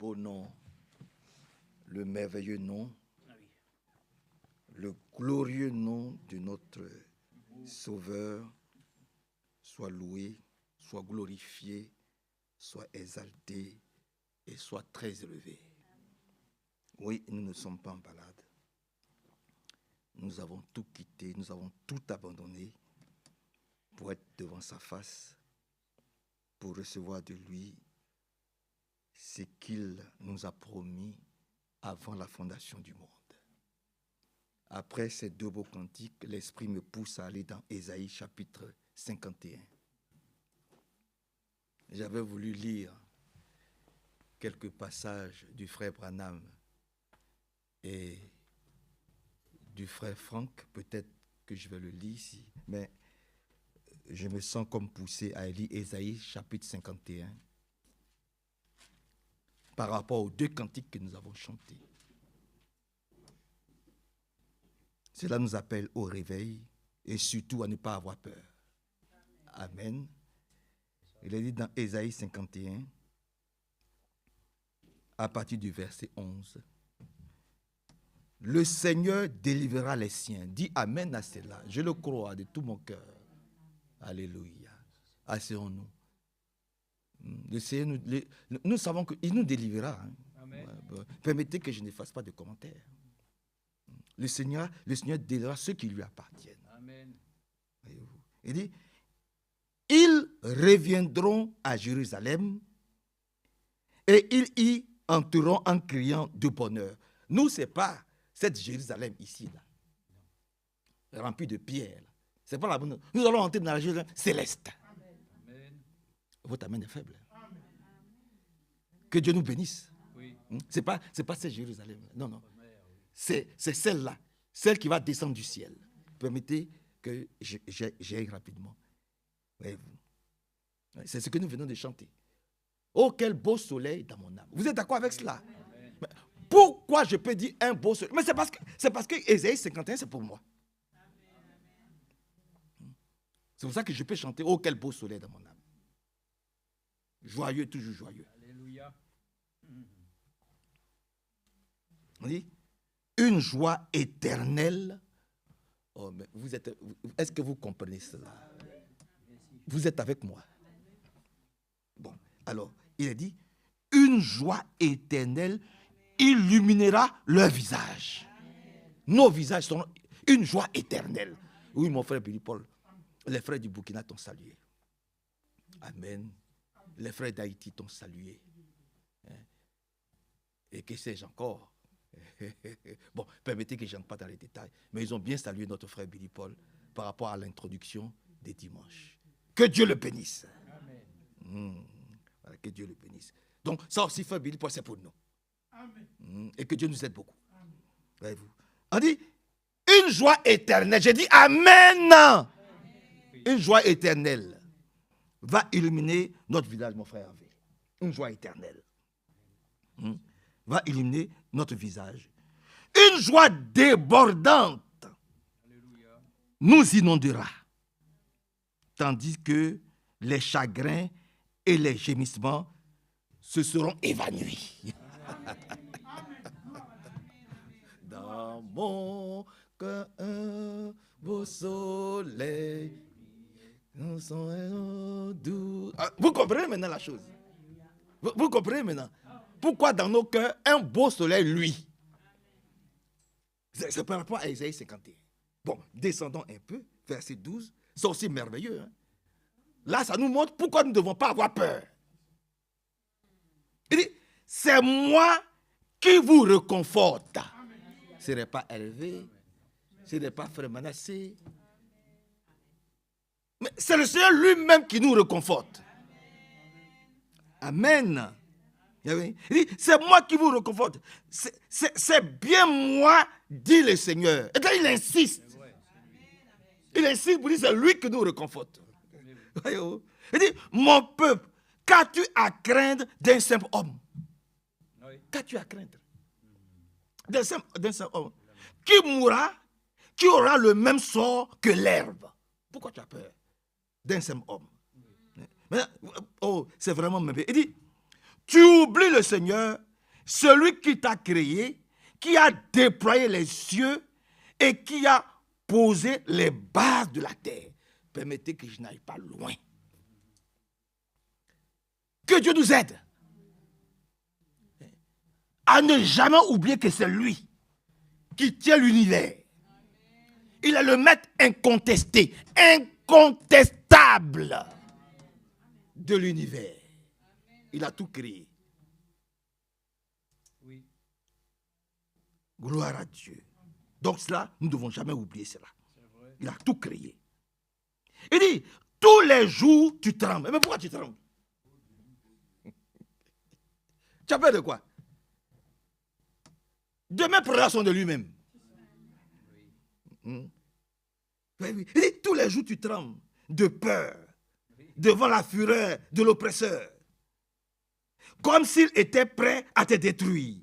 beau nom, le merveilleux nom, le glorieux nom de notre Sauveur soit loué, soit glorifié, soit exalté et soit très élevé. Oui, nous ne sommes pas en balade. Nous avons tout quitté, nous avons tout abandonné pour être devant sa face, pour recevoir de lui ce qu'il nous a promis avant la fondation du monde. Après ces deux beaux cantiques, l'Esprit me pousse à aller dans Ésaïe chapitre 51. J'avais voulu lire quelques passages du frère Branham et du frère Franck. Peut-être que je vais le lire ici, mais je me sens comme poussé à lire Ésaïe chapitre 51 par rapport aux deux cantiques que nous avons chantés. Cela nous appelle au réveil et surtout à ne pas avoir peur. Amen. Il est dit dans Ésaïe 51, à partir du verset 11, « Le Seigneur délivrera les siens. » Dis Amen à cela. Je le crois de tout mon cœur. Alléluia. Asseyons-nous. Le Seigneur, nous savons qu'il nous délivrera. Hein. Amen. Permettez que je ne fasse pas de commentaires. Le Seigneur délivrera ceux qui lui appartiennent. Amen. Il dit, ils reviendront à Jérusalem et ils y entreront en criant de bonheur. Nous, ce n'est pas cette Jérusalem ici, là, remplie de pierres. C'est pas la bonne. Nous allons entrer dans la Jérusalem céleste. Amen. Votre amen est faible. Amen. Que Dieu nous bénisse. Oui. Ce n'est pas cette Jérusalem. Non, non. C'est celle-là, celle qui va descendre du ciel. Permettez que j'aille rapidement. C'est ce que nous venons de chanter. Oh, quel beau soleil dans mon âme. Vous êtes d'accord avec cela? Mais pourquoi je peux dire un beau soleil? Mais c'est parce que Ésaïe 51, c'est pour moi. C'est pour ça que je peux chanter oh, quel beau soleil dans mon âme. Joyeux, toujours joyeux. Alléluia. On dit une joie éternelle. Oh, mais est-ce que vous comprenez cela? Vous êtes avec moi? Bon, alors, il a dit, une joie éternelle illuminera leur visage. Nos visages seront une joie éternelle. Oui, mon frère Billy Paul, les frères du Burkina t'ont salué. Amen. Les frères d'Haïti t'ont salué. Et que sais-je encore? Bon, permettez que je n'entre pas dans les détails, mais ils ont bien salué notre frère Billy Paul par rapport à l'introduction des dimanches. Que Dieu le bénisse. Voilà, que Dieu le bénisse. Donc, ça aussi, frère Billy Paul, c'est pour nous. Amen. Et que Dieu nous aide beaucoup. Voyez-vous. On dit, une joie éternelle. J'ai dit Amen. Amen. Une joie éternelle va illuminer notre visage, mon frère Hervé. Une joie éternelle. Va illuminer notre visage. Une joie débordante nous inondera. Tandis que les chagrins et les gémissements se seront évanouis. Dans mon cœur, un beau soleil. Vous comprenez maintenant la chose? Vous comprenez maintenant? Pourquoi dans nos cœurs, un beau soleil, lui? C'est par rapport à Ésaïe 51. Bon, descendons un peu, verset 12. C'est aussi merveilleux. Hein? Là, ça nous montre pourquoi nous ne devons pas avoir peur. Il dit, c'est moi qui vous réconforte. Ce n'est pas Hervé, ce n'est pas frère Manassé. Mais c'est le Seigneur lui-même qui nous réconforte. Amen. Il dit, c'est moi qui vous réconforte. C'est bien moi, dit le Seigneur. Et là, il insiste. Il insiste pour dire, c'est lui qui nous réconforte. Il dit, mon peuple, qu'as-tu à craindre d'un simple homme? Qu'as-tu à craindre d'un simple homme qui mourra, qui aura le même sort que l'herbe? Pourquoi tu as peur d'un simple homme? Mais, oh, c'est vraiment merveilleux. Il dit, tu oublies le Seigneur celui qui t'a créé, qui a déployé les cieux et qui a posé les bases de la terre. Permettez que je n'aille pas loin. Que Dieu nous aide à ne jamais oublier que c'est lui qui tient l'univers. Il est le maître incontesté, incontestable de l'univers. Il a tout créé. Oui. Gloire à Dieu. Donc cela, nous ne devons jamais oublier cela. Il a tout créé. Il dit, tous les jours, tu trembles. Mais pourquoi tu trembles? Tu as peur de quoi? Demain prendra soin de lui-même. Il dit, tous les jours, tu trembles de peur devant la fureur de l'oppresseur. Comme s'il était prêt à te détruire.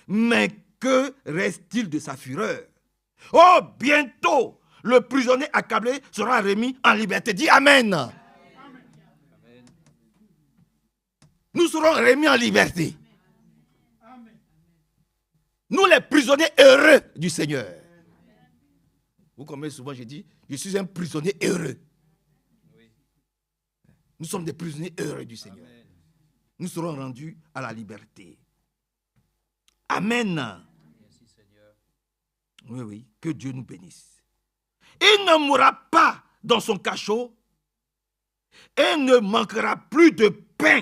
Mais que reste-t-il de sa fureur? Oh, bientôt, le prisonnier accablé sera remis en liberté. Dis Amen. Amen. Nous serons remis en liberté. Amen. Nous, les prisonniers heureux du Seigneur. Vous comprenez, souvent je dis, je suis un prisonnier heureux. Oui. Nous sommes des prisonniers heureux du Seigneur. Amen. Nous serons rendus à la liberté. Amen. Merci Seigneur. Oui, oui, que Dieu nous bénisse. Il ne mourra pas dans son cachot et ne manquera plus de pain.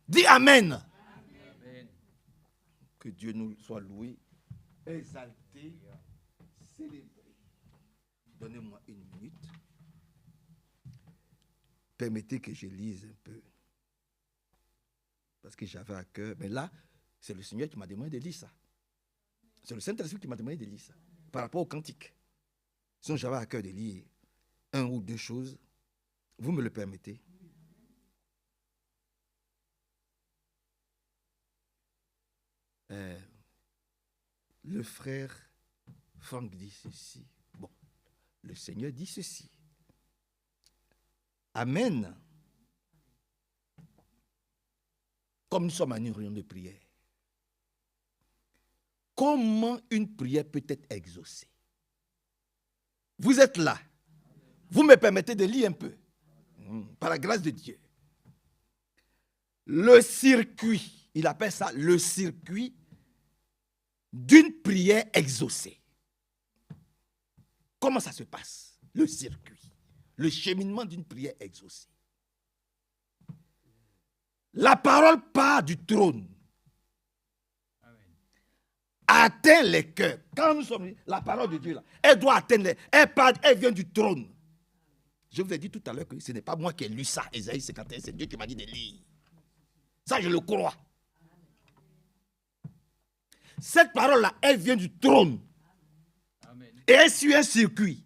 Dis Amen. Amen. Que Dieu nous soit loué, exalté, célébré. Donnez-moi une minute. Permettez que je lise un peu. Parce que j'avais à cœur. Mais là, c'est le Seigneur qui m'a demandé de lire ça. C'est le Saint-Esprit qui m'a demandé de lire ça. Par rapport au cantique. Sinon, j'avais à cœur de lire un ou deux choses. Vous me le permettez? Le frère Franck dit ceci. Bon, le Seigneur dit ceci. Amen. Comme nous sommes à une réunion de prière, comment une prière peut être exaucée? Vous êtes là. Vous me permettez de lire un peu. Par la grâce de Dieu. Le circuit, il appelle ça le circuit d'une prière exaucée. Comment ça se passe? Le circuit, le cheminement d'une prière exaucée. La parole part du trône. Amen. Atteint les cœurs. Quand nous sommes, la parole de Dieu, là, elle doit atteindre les cœurs. Elle vient du trône. Je vous ai dit tout à l'heure que ce n'est pas moi qui ai lu ça, Ésaïe 51, c'est Dieu qui m'a dit de lire. Ça, je le crois. Cette parole-là, elle vient du trône. Amen. Et elle suit un circuit.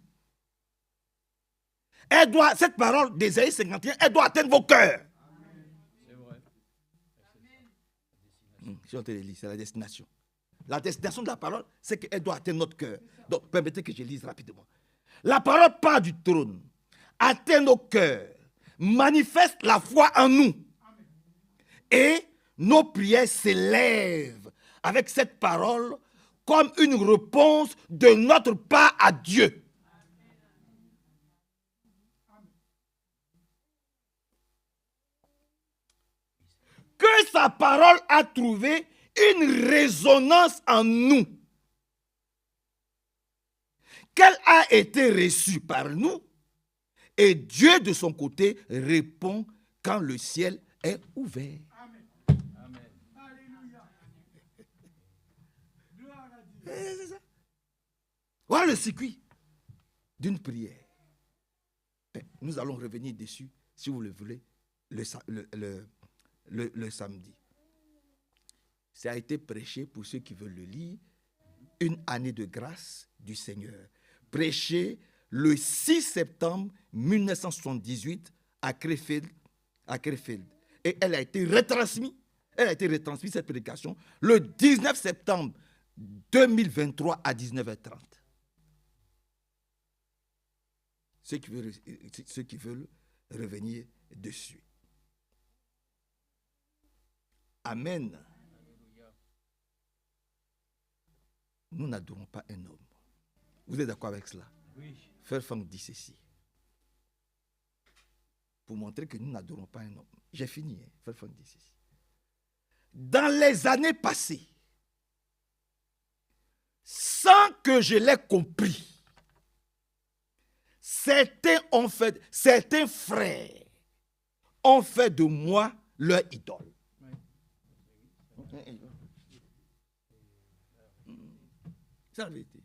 Cette parole d'Ésaïe 51, elle doit atteindre vos cœurs. C'est vrai. C'est la destination. La destination de la parole, c'est qu'elle doit atteindre notre cœur. Donc, permettez que je lise rapidement. La parole part du trône, atteint nos cœurs, manifeste la foi en nous. Et nos prières s'élèvent avec cette parole comme une réponse de notre part à Dieu. Que sa parole a trouvé une résonance en nous, qu'elle a été reçue par nous, et Dieu de son côté répond quand le ciel est ouvert. Amen. Amen. Alléluia. C'est ça. Voilà le circuit d'une prière. Nous allons revenir dessus, si vous le voulez, le samedi. Ça a été prêché, pour ceux qui veulent le lire, une année de grâce du Seigneur. Prêché le 6 septembre 1978 à Krefeld. Et elle a été retransmise, cette prédication, le 19 septembre 2023 à 19h30. Ceux qui veulent revenir dessus. Amen. nous n'adorons pas un homme. Vous êtes d'accord avec cela? Oui. Frère Franck dit ceci. Pour montrer que nous n'adorons pas un homme. J'ai fini, hein. Frère Franck dit ceci. Dans les années passées, sans que je l'ai compris, certains frères ont fait de moi leur idole. C'est la vérité.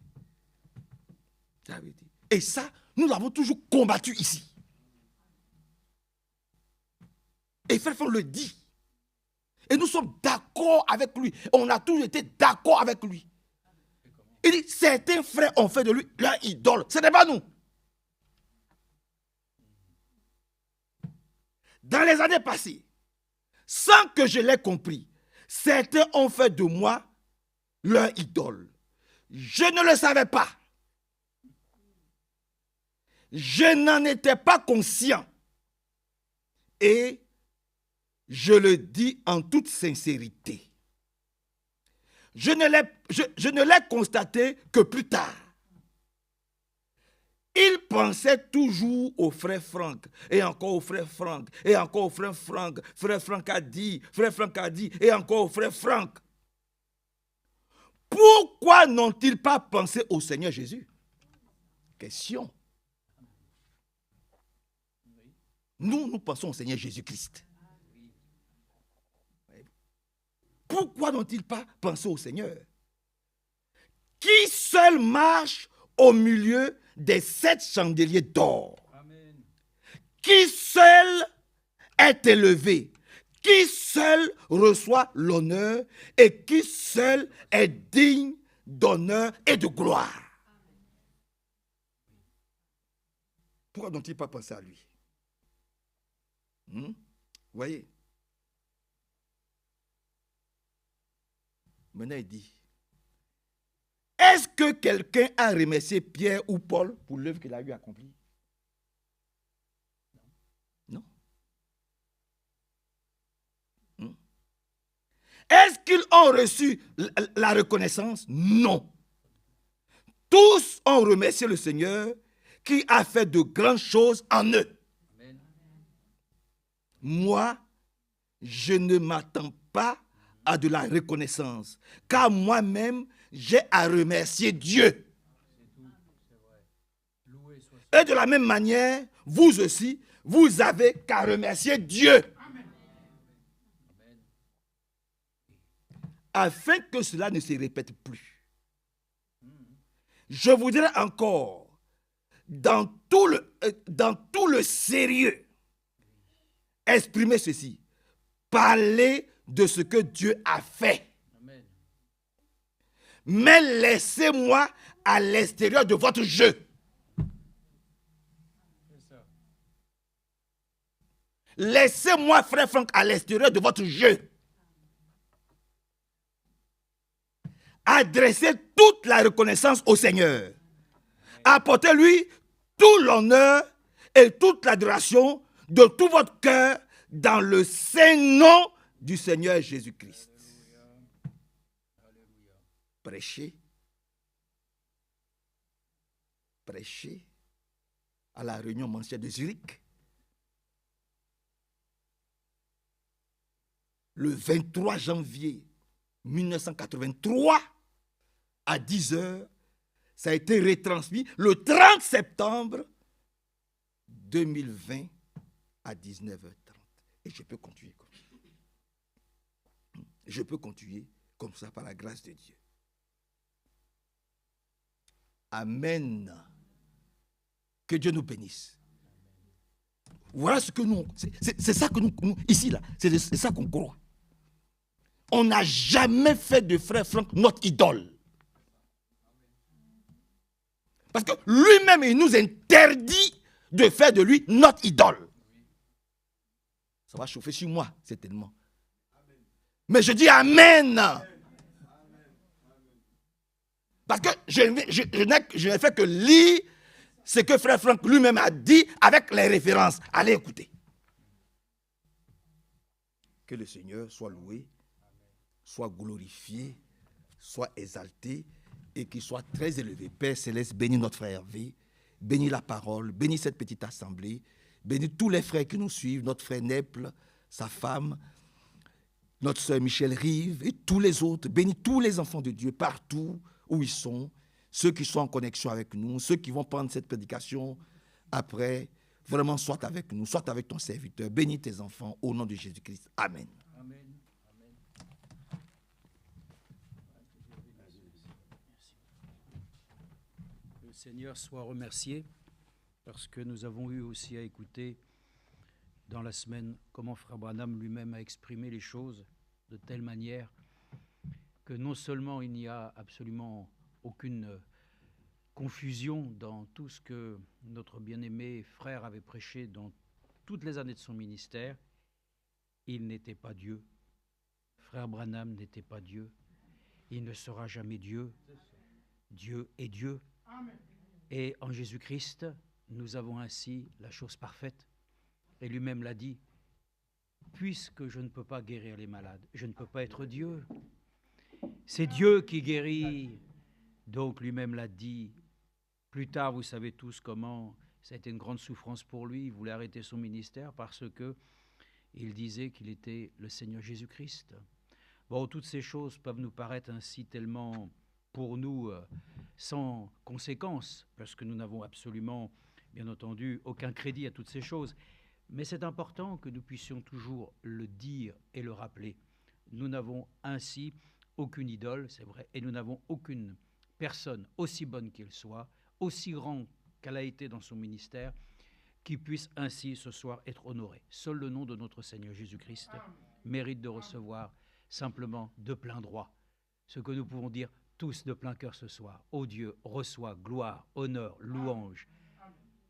C'est la vérité. Et ça, nous l'avons toujours combattu ici. Et Frère Franck le dit. Et nous sommes d'accord avec lui. On a toujours été d'accord avec lui. Il dit, certains frères ont fait de lui leur idole. Ce n'est pas nous. Dans les années passées, sans que je l'ai compris, certains ont fait de moi leur idole. Je ne le savais pas. Je n'en étais pas conscient. Et je le dis en toute sincérité. Je ne l'ai constaté que plus tard. Il pensait toujours au frère Franck, et encore au frère Franck, et encore au frère Franck. Frère Franck a dit, et encore au frère Franck. Pourquoi n'ont-ils pas pensé au Seigneur Jésus? Question. Nous pensons au Seigneur Jésus-Christ. Pourquoi n'ont-ils pas pensé au Seigneur? Qui seul marche au milieu des 7 chandeliers d'or? Amen. Qui seul est élevé? Qui seul reçoit l'honneur et qui seul est digne d'honneur et de gloire? Pourquoi n'ont-ils pas pensé à lui? Voyez. Maintenant, il dit, est-ce que quelqu'un a remercié Pierre ou Paul pour l'œuvre qu'il a eu accomplie? Non. Est-ce qu'ils ont reçu la reconnaissance? Non. Tous ont remercié le Seigneur qui a fait de grandes choses en eux. Amen. Moi, je ne m'attends pas à de la reconnaissance, car moi-même, j'ai à remercier Dieu. C'est tout, c'est vrai. Loué soit Et de la même manière, vous aussi, vous avez qu'à remercier Dieu. Amen. Afin que cela ne se répète plus. Je voudrais encore, dans tout le sérieux, exprimer ceci. Parler de ce que Dieu a fait. Amen. Mais laissez-moi à l'extérieur de votre jeu. C'est ça. Laissez-moi, frère Franck, à l'extérieur de votre jeu. Adressez toute la reconnaissance au Seigneur. Apportez-lui tout l'honneur et toute l'adoration de tout votre cœur dans le saint nom du Seigneur Jésus-Christ. Alléluia. Prêchez à la réunion mensuelle de Zurich le 23 janvier 1983 à 10h. Ça a été retransmis le 30 septembre 2020 à 19h30. Et je peux continuer comme ça. Je peux continuer comme ça par la grâce de Dieu. Amen. Que Dieu nous bénisse. Voilà ce que nous... C'est ça que nous ici, là, c'est ça qu'on croit. On n'a jamais fait de frère Franck notre idole. Parce que lui-même, il nous interdit de faire de lui notre idole. Ça va chauffer sur moi, certainement. Mais je dis Amen. Parce que je n'ai fait que lire ce que frère Franck lui-même a dit avec les références. Allez écouter. Que le Seigneur soit loué, soit glorifié, soit exalté et qu'il soit très élevé. Père Céleste, bénis notre frère Hervé, bénis la parole, bénis cette petite assemblée, bénis tous les frères qui nous suivent, notre frère Nepple, sa femme, notre sœur Michel Rive et tous les autres. Bénis tous les enfants de Dieu partout où ils sont, ceux qui sont en connexion avec nous, ceux qui vont prendre cette prédication après. Vraiment, soit avec nous, soit avec ton serviteur. Bénis tes enfants au nom de Jésus-Christ. Amen. Amen. Amen. Le Seigneur soit remercié parce que nous avons eu aussi à écouter dans la semaine comment Frère Branham lui-même a exprimé les choses de telle manière que non seulement il n'y a absolument aucune confusion dans tout ce que notre bien-aimé frère avait prêché dans toutes les années de son ministère, il n'était pas Dieu. Frère Branham n'était pas Dieu. Il ne sera jamais Dieu. Dieu est Dieu. Et en Jésus-Christ, nous avons ainsi la chose parfaite. Et lui-même l'a dit, puisque je ne peux pas guérir les malades, je ne peux pas être Dieu. C'est Dieu qui guérit. Donc lui-même l'a dit. Plus tard, vous savez tous comment ça a été une grande souffrance pour lui. Il voulait arrêter son ministère parce qu'il disait qu'il était le Seigneur Jésus-Christ. Bon, toutes ces choses peuvent nous paraître ainsi tellement, pour nous, sans conséquence, parce que nous n'avons absolument, bien entendu, aucun crédit à toutes ces choses. Mais c'est important que nous puissions toujours le dire et le rappeler. Nous n'avons ainsi aucune idole, c'est vrai, et nous n'avons aucune personne, aussi bonne qu'elle soit, aussi grand qu'elle a été dans son ministère, qui puisse ainsi ce soir être honoré. Seul le nom de notre Seigneur Jésus-Christ mérite de recevoir simplement de plein droit ce que nous pouvons dire tous de plein cœur ce soir. Ô Dieu, reçois gloire, honneur, louange,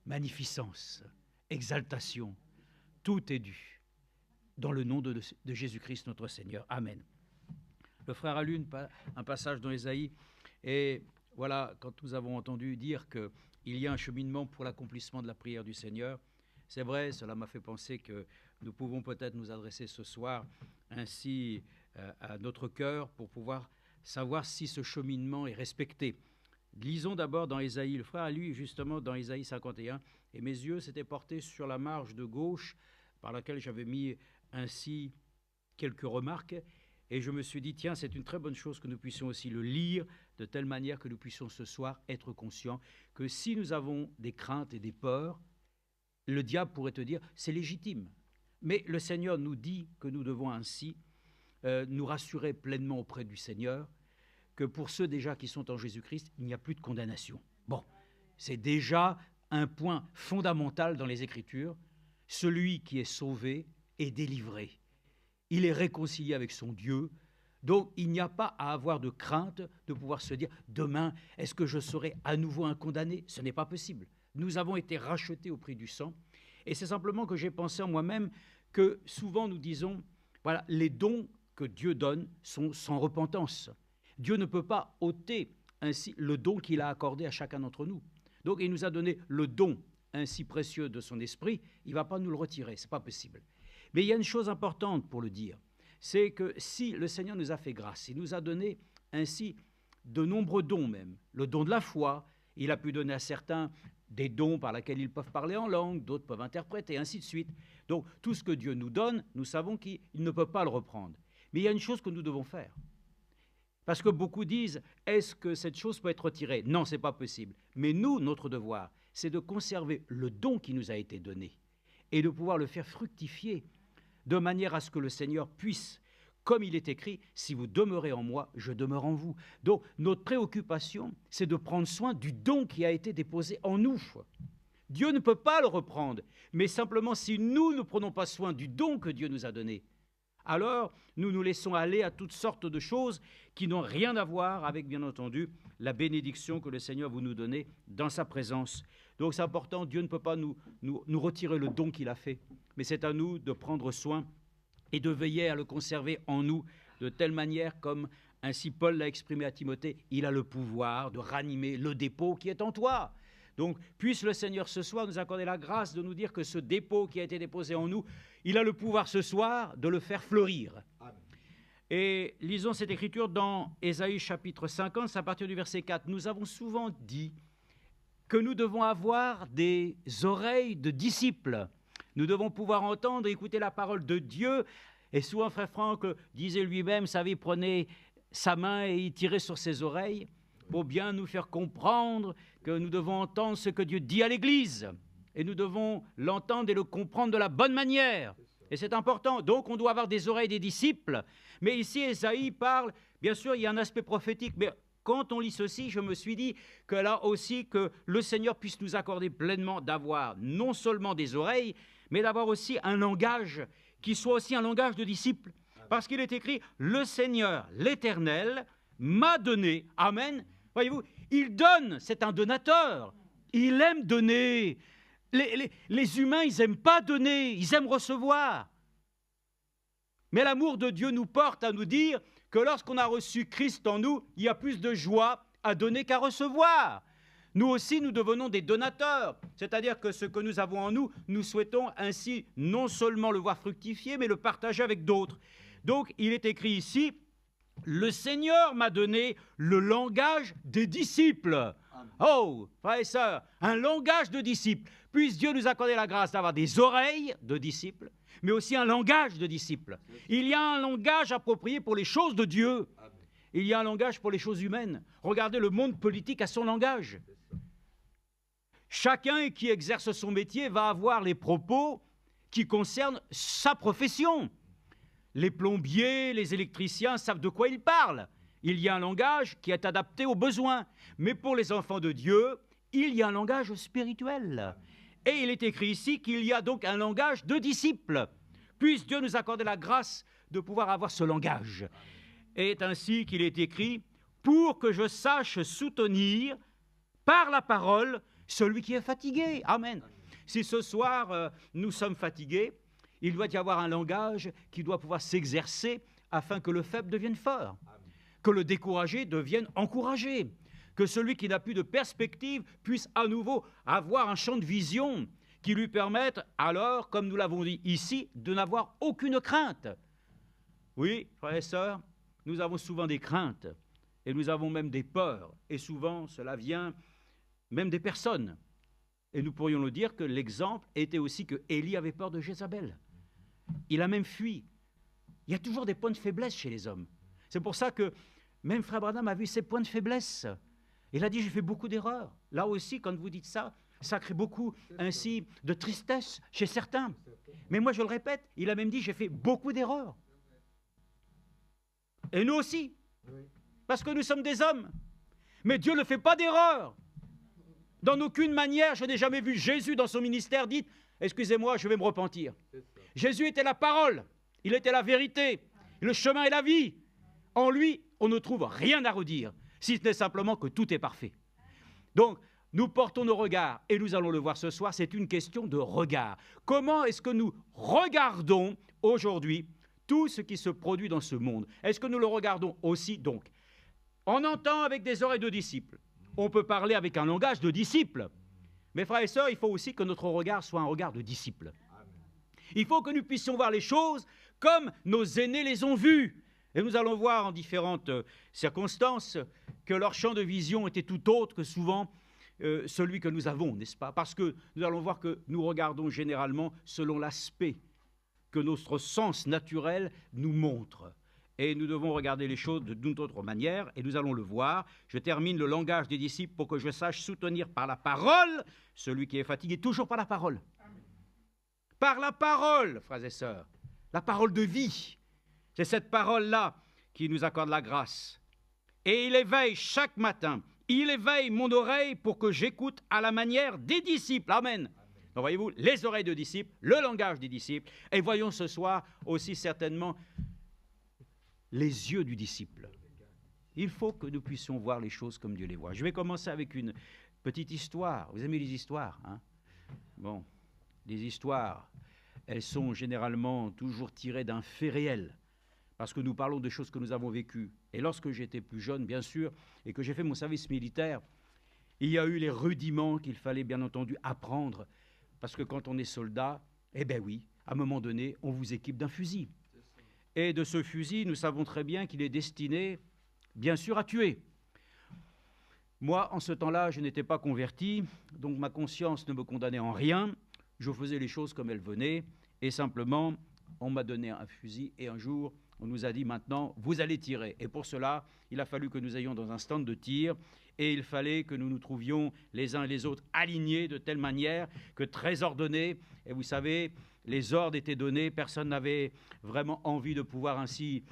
magnificence, exaltation, tout est dû dans le nom de Jésus-Christ notre Seigneur. Amen. Le frère a lu un passage dans Ésaïe et voilà, quand nous avons entendu dire qu'il y a un cheminement pour l'accomplissement de la prière du Seigneur, c'est vrai, cela m'a fait penser que nous pouvons peut-être nous adresser ce soir ainsi à notre cœur pour pouvoir savoir si ce cheminement est respecté. Lisons d'abord dans Ésaïe. Le frère a lu justement dans Ésaïe 51, et mes yeux s'étaient portés sur la marge de gauche par laquelle j'avais mis ainsi quelques remarques. Et je me suis dit, tiens, c'est une très bonne chose que nous puissions aussi le lire de telle manière que nous puissions ce soir être conscients que si nous avons des craintes et des peurs, le diable pourrait te dire, c'est légitime. Mais le Seigneur nous dit que nous devons ainsi nous rassurer pleinement auprès du Seigneur, que pour ceux déjà qui sont en Jésus-Christ, il n'y a plus de condamnation. Bon, c'est déjà un point fondamental dans les Écritures. Celui qui est sauvé est délivré. Il est réconcilié avec son Dieu. Donc, il n'y a pas à avoir de crainte de pouvoir se dire « Demain, est-ce que je serai à nouveau un condamné ?» Ce n'est pas possible. Nous avons été rachetés au prix du sang. Et c'est simplement que j'ai pensé en moi-même que souvent nous disons « Voilà, les dons que Dieu donne sont sans repentance. » Dieu ne peut pas ôter ainsi le don qu'il a accordé à chacun d'entre nous. Donc, il nous a donné le don ainsi précieux de son esprit. Il ne va pas nous le retirer, ce n'est pas possible. Mais il y a une chose importante pour le dire, c'est que si le Seigneur nous a fait grâce, il nous a donné ainsi de nombreux dons même, le don de la foi, il a pu donner à certains des dons par lesquels ils peuvent parler en langue, d'autres peuvent interpréter, ainsi de suite. Donc tout ce que Dieu nous donne, nous savons qu'il ne peut pas le reprendre. Mais il y a une chose que nous devons faire. Parce que beaucoup disent, est-ce que cette chose peut être retirée? Non, ce n'est pas possible. Mais nous, notre devoir, c'est de conserver le don qui nous a été donné et de pouvoir le faire fructifier de manière à ce que le Seigneur puisse, comme il est écrit, si vous demeurez en moi, je demeure en vous. Donc, notre préoccupation, c'est de prendre soin du don qui a été déposé en nous. Dieu ne peut pas le reprendre, mais simplement si nous ne prenons pas soin du don que Dieu nous a donné, alors nous nous laissons aller à toutes sortes de choses qui n'ont rien à voir avec, bien entendu, la bénédiction que le Seigneur veut nous donner dans sa présence. Donc c'est important, Dieu ne peut pas nous retirer le don qu'il a fait, mais c'est à nous de prendre soin et de veiller à le conserver en nous de telle manière comme ainsi Paul l'a exprimé à Timothée, il a le pouvoir de ranimer le dépôt qui est en toi. Donc puisse le Seigneur ce soir nous accorder la grâce de nous dire que ce dépôt qui a été déposé en nous, il a le pouvoir ce soir de le faire fleurir. Et lisons cette écriture dans Ésaïe chapitre 50, à partir du verset 4. Nous avons souvent dit que nous devons avoir des oreilles de disciples. Nous devons pouvoir entendre et écouter la parole de Dieu. Et souvent, frère Franck disait lui-même, vous savez, il prenait sa main et il tirait sur ses oreilles pour bien nous faire comprendre que nous devons entendre ce que Dieu dit à l'Église. Et nous devons l'entendre et le comprendre de la bonne manière. Et c'est important. Donc, on doit avoir des oreilles des disciples. Mais ici, Ésaïe parle, bien sûr, il y a un aspect prophétique, mais quand on lit ceci, je me suis dit que là aussi, que le Seigneur puisse nous accorder pleinement d'avoir non seulement des oreilles, mais d'avoir aussi un langage qui soit aussi un langage de disciple. Parce qu'il est écrit, le Seigneur, l'Éternel, m'a donné. Amen. Voyez-vous, il donne, c'est un donateur. Il aime donner. Les humains, ils n'aiment pas donner, ils aiment recevoir. Mais l'amour de Dieu nous porte à nous dire que lorsqu'on a reçu Christ en nous, il y a plus de joie à donner qu'à recevoir. Nous aussi, nous devenons des donateurs, c'est-à-dire que ce que nous avons en nous, nous souhaitons ainsi non seulement le voir fructifier, mais le partager avec d'autres. Donc, il est écrit ici, le Seigneur m'a donné le langage des disciples. Oh, frères et sœurs, un langage de disciples. Puisse Dieu nous accorder la grâce d'avoir des oreilles de disciples, mais aussi un langage de disciples. Il y a un langage approprié pour les choses de Dieu. Il y a un langage pour les choses humaines. Regardez, le monde politique a son langage. Chacun qui exerce son métier va avoir les propos qui concernent sa profession. Les plombiers, les électriciens savent de quoi ils parlent. Il y a un langage qui est adapté aux besoins. Mais pour les enfants de Dieu, il y a un langage spirituel. Et il est écrit ici qu'il y a donc un langage de disciples. Puisse Dieu nous accorder la grâce de pouvoir avoir ce langage. Et c'est ainsi qu'il est écrit, pour que je sache soutenir par la parole celui qui est fatigué. Amen. Si ce soir nous sommes fatigués, il doit y avoir un langage qui doit pouvoir s'exercer afin que le faible devienne fort, que le découragé devienne encouragé, que celui qui n'a plus de perspective puisse à nouveau avoir un champ de vision qui lui permette alors, comme nous l'avons dit ici, de n'avoir aucune crainte. Oui, frères et sœurs, nous avons souvent des craintes et nous avons même des peurs. Et souvent, cela vient même des personnes. Et nous pourrions le dire que l'exemple était aussi que Élie avait peur de Jézabel. Il a même fui. Il y a toujours des points de faiblesse chez les hommes. C'est pour ça que même Frère Branham a vu ses points de faiblesse. Il a dit, j'ai fait beaucoup d'erreurs. Là aussi, quand vous dites ça, ça crée beaucoup ainsi de tristesse chez certains. Mais moi, je le répète, il a même dit, j'ai fait beaucoup d'erreurs. Et nous aussi, parce que nous sommes des hommes. Mais Dieu ne fait pas d'erreur. Dans aucune manière, je n'ai jamais vu Jésus dans son ministère dire, excusez-moi, je vais me repentir. Jésus était la parole, il était la vérité, le chemin et la vie. En lui, on ne trouve rien à redire, si ce n'est simplement que tout est parfait. Donc, nous portons nos regards, et nous allons le voir ce soir, c'est une question de regard. Comment est-ce que nous regardons aujourd'hui tout ce qui se produit dans ce monde? Est-ce que nous le regardons aussi, donc, on entend avec des oreilles de disciples, on peut parler avec un langage de disciples, mais frères et sœurs, il faut aussi que notre regard soit un regard de disciples. Il faut que nous puissions voir les choses comme nos aînés les ont vues. Et nous allons voir en différentes circonstances que leur champ de vision était tout autre que souvent celui que nous avons, n'est-ce pas? Parce que nous allons voir que nous regardons généralement selon l'aspect que notre sens naturel nous montre. Et nous devons regarder les choses d'une autre manière, et nous allons le voir. Je termine le langage des disciples pour que je sache soutenir par la parole celui qui est fatigué, toujours par la parole. Amen. Par la parole, frères et sœurs, la parole de vie. C'est cette parole-là qui nous accorde la grâce. Et il éveille chaque matin, il éveille mon oreille pour que j'écoute à la manière des disciples. Amen. Donc voyez-vous, les oreilles de disciples, le langage des disciples, et voyons ce soir aussi certainement les yeux du disciple. Il faut que nous puissions voir les choses comme Dieu les voit. Je vais commencer avec une petite histoire. Vous aimez les histoires, hein? Bon, les histoires, elles sont généralement toujours tirées d'un fait réel, parce que nous parlons de choses que nous avons vécues. Et lorsque j'étais plus jeune, bien sûr, et que j'ai fait mon service militaire, il y a eu les rudiments qu'il fallait bien entendu apprendre, parce que quand on est soldat, eh bien oui, à un moment donné, on vous équipe d'un fusil. Et de ce fusil, nous savons très bien qu'il est destiné, bien sûr, à tuer. Moi, en ce temps-là, je n'étais pas converti, donc ma conscience ne me condamnait en rien. Je faisais les choses comme elles venaient, et simplement, on m'a donné un fusil, et un jour, on nous a dit maintenant, vous allez tirer. Et pour cela, il a fallu que nous ayons dans un stand de tir, et il fallait que nous nous trouvions les uns et les autres alignés de telle manière que très ordonnés. Et vous savez, les ordres étaient donnés, personne n'avait vraiment envie de pouvoir ainsi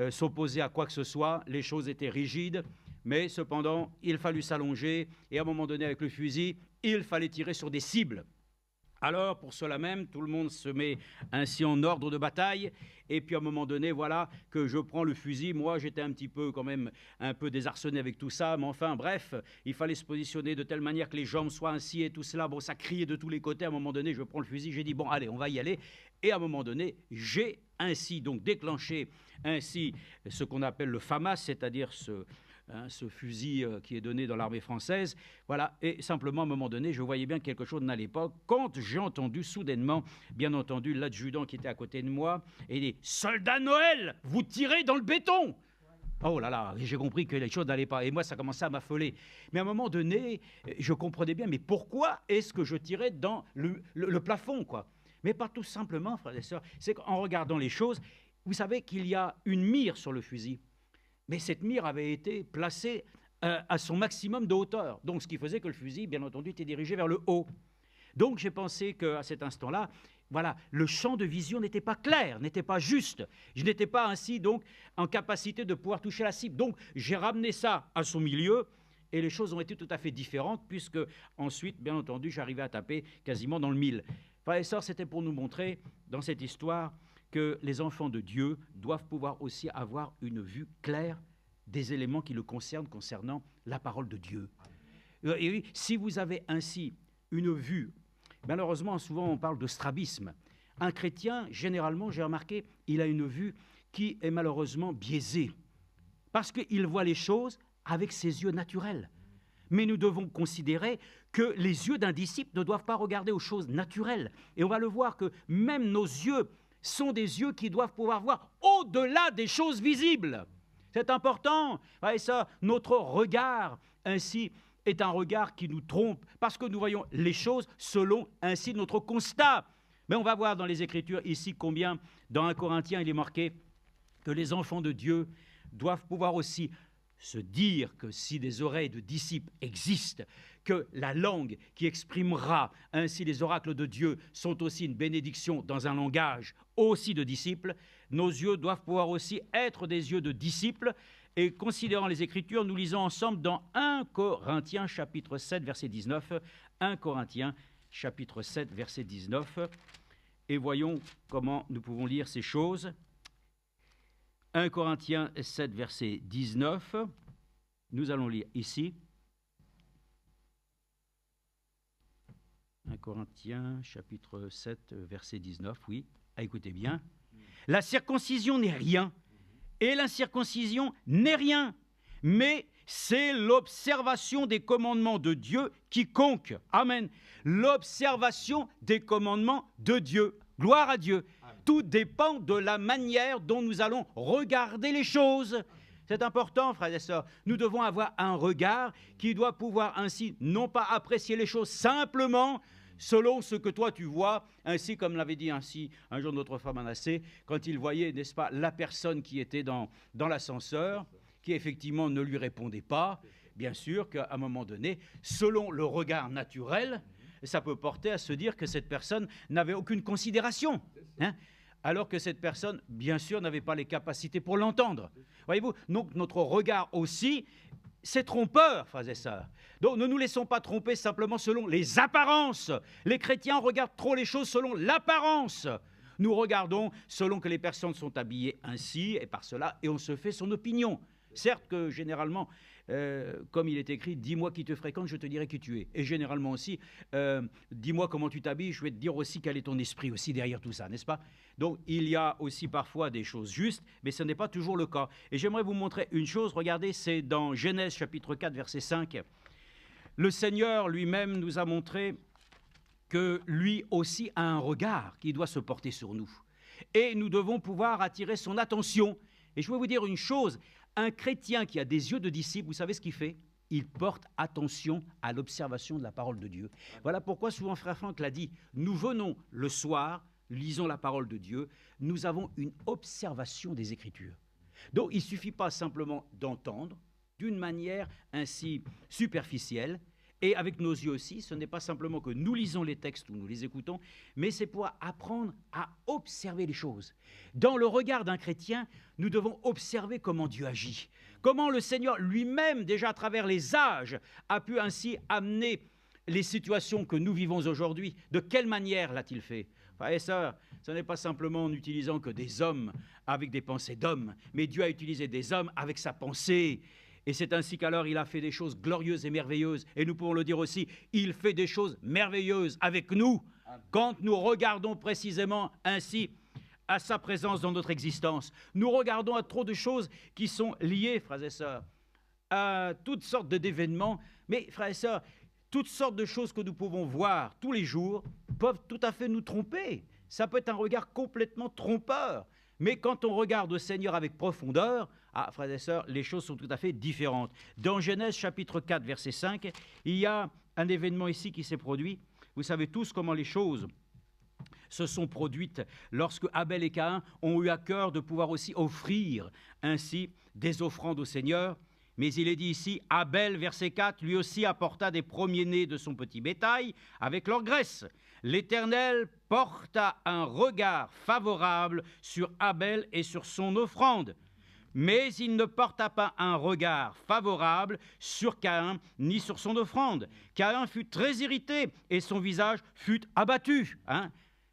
s'opposer à quoi que ce soit. Les choses étaient rigides, mais cependant, il fallut s'allonger, et à un moment donné, avec le fusil, il fallait tirer sur des cibles. Alors, pour cela même, tout le monde se met ainsi en ordre de bataille. Et puis, à un moment donné, voilà que je prends le fusil. Moi, j'étais un petit peu, quand même, un peu désarçonné avec tout ça. Mais enfin, bref, il fallait se positionner de telle manière que les jambes soient ainsi et tout cela. Bon, ça criait de tous les côtés. À un moment donné, je prends le fusil. J'ai dit, bon, allez, on va y aller. Et à un moment donné, j'ai ainsi donc déclenché ainsi ce qu'on appelle le FAMAS, c'est-à-dire ce fusil qui est donné dans l'armée française, voilà, et simplement à un moment donné, je voyais bien que quelque chose n'allait pas, quand j'ai entendu soudainement, bien entendu, l'adjudant qui était à côté de moi, et dit « Soldats Noël, vous tirez dans le béton !» Oh là là, j'ai compris que les choses n'allaient pas, et moi ça commençait à m'affoler. Mais à un moment donné, je comprenais bien, mais pourquoi est-ce que je tirais dans le plafond, quoi? Mais pas tout simplement, frères et sœurs, c'est qu'en regardant les choses, vous savez qu'il y a une mire sur le fusil. Mais cette mire avait été placée à son maximum de hauteur. Donc, ce qui faisait que le fusil, bien entendu, était dirigé vers le haut. Donc, j'ai pensé qu'à cet instant-là, voilà, le champ de vision n'était pas clair, n'était pas juste. Je n'étais pas ainsi, donc, en capacité de pouvoir toucher la cible. Donc, j'ai ramené ça à son milieu et les choses ont été tout à fait différentes puisque, ensuite, bien entendu, j'arrivais à taper quasiment dans le mille. Frères et sœurs, c'était pour nous montrer, dans cette histoire, que les enfants de Dieu doivent pouvoir aussi avoir une vue claire des éléments qui le concernent concernant la parole de Dieu. Et si vous avez ainsi une vue, malheureusement, souvent on parle de strabisme. Un chrétien, généralement, j'ai remarqué, il a une vue qui est malheureusement biaisée, parce qu'il voit les choses avec ses yeux naturels. Mais nous devons considérer que les yeux d'un disciple ne doivent pas regarder aux choses naturelles. Et on va le voir que même nos yeux sont des yeux qui doivent pouvoir voir au-delà des choses visibles. C'est important. Et ça, notre regard, ainsi, est un regard qui nous trompe, parce que nous voyons les choses selon, ainsi, notre constat. Mais on va voir dans les Écritures ici combien, dans 1 Corinthiens, il est marqué que les enfants de Dieu doivent pouvoir aussi se dire que si des oreilles de disciples existent, que la langue qui exprimera ainsi les oracles de Dieu sont aussi une bénédiction dans un langage aussi de disciples, nos yeux doivent pouvoir aussi être des yeux de disciples. Et considérant les Écritures, nous lisons ensemble dans 1 Corinthiens chapitre 7, verset 19, 1 Corinthiens chapitre 7, verset 19, et voyons comment nous pouvons lire ces choses. 1 Corinthiens 7, verset 19, nous allons lire ici. 1 Corinthiens, chapitre 7, verset 19, oui, écoutez bien. La circoncision n'est rien, et l'incirconcision n'est rien, mais c'est l'observation des commandements de Dieu qui compte. Amen. L'observation des commandements de Dieu. Gloire à Dieu. Tout dépend de la manière dont nous allons regarder les choses. C'est important, frères et sœurs. Nous devons avoir un regard qui doit pouvoir ainsi, non pas apprécier les choses simplement selon ce que toi tu vois, ainsi comme l'avait dit ainsi un jour notre frère Manassé, quand il voyait, n'est-ce pas, la personne qui était dans l'ascenseur, qui effectivement ne lui répondait pas, bien sûr qu'à un moment donné, selon le regard naturel, ça peut porter à se dire que cette personne n'avait aucune considération, hein, alors que cette personne, bien sûr, n'avait pas les capacités pour l'entendre. Voyez-vous, donc notre regard aussi, c'est trompeur, frères et sœurs. Donc ne nous laissons pas tromper simplement selon les apparences. Les chrétiens regardent trop les choses selon l'apparence. Nous regardons selon que les personnes sont habillées ainsi et par cela, et on se fait son opinion. Certes que généralement, comme il est écrit, dis-moi qui te fréquente, je te dirai qui tu es. Et généralement aussi, dis-moi comment tu t'habilles, je vais te dire aussi quel est ton esprit aussi derrière tout ça, n'est-ce pas? Donc il y a aussi parfois des choses justes, mais ce n'est pas toujours le cas. Et j'aimerais vous montrer une chose, regardez, c'est dans Genèse chapitre 4, verset 5. Le Seigneur lui-même nous a montré que lui aussi a un regard qui doit se porter sur nous. et nous devons pouvoir attirer son attention. Et je vais vous dire une chose, un chrétien qui a des yeux de disciple, vous savez ce qu'il fait? Il porte attention à l'observation de la parole de Dieu. Voilà pourquoi souvent Frère Franck l'a dit, nous venons le soir, lisons la parole de Dieu, nous avons une observation des Écritures. Donc il ne suffit pas simplement d'entendre d'une manière ainsi superficielle, et avec nos yeux aussi, ce n'est pas simplement que nous lisons les textes ou nous les écoutons, mais c'est pour apprendre à observer les choses. Dans le regard d'un chrétien, nous devons observer comment Dieu agit, comment le Seigneur lui-même, déjà à travers les âges, a pu ainsi amener les situations que nous vivons aujourd'hui. De quelle manière l'a-t-il fait? Frères et sœurs, ce n'est pas simplement en utilisant que des hommes avec des pensées d'hommes, mais Dieu a utilisé des hommes avec sa pensée. Et c'est ainsi qu'alors il a fait des choses glorieuses et merveilleuses. Et nous pouvons le dire aussi, il fait des choses merveilleuses avec nous quand nous regardons précisément ainsi à sa présence dans notre existence. Nous regardons à trop de choses qui sont liées, frères et sœurs, à toutes sortes d'événements. Mais frères et sœurs, toutes sortes de choses que nous pouvons voir tous les jours peuvent tout à fait nous tromper. Ça peut être un regard complètement trompeur. Mais quand on regarde au Seigneur avec profondeur, frères et sœurs, les choses sont tout à fait différentes. Dans Genèse chapitre 4, verset 5, il y a un événement ici qui s'est produit. Vous savez tous comment les choses se sont produites lorsque Abel et Caïn ont eu à cœur de pouvoir aussi offrir ainsi des offrandes au Seigneur. Mais il est dit ici, Abel, verset 4, lui aussi apporta des premiers-nés de son petit bétail avec leur graisse. L'Éternel porta un regard favorable sur Abel et sur son offrande. Mais il ne porta pas un regard favorable sur Caïn ni sur son offrande. Caïn fut très irrité et son visage fut abattu.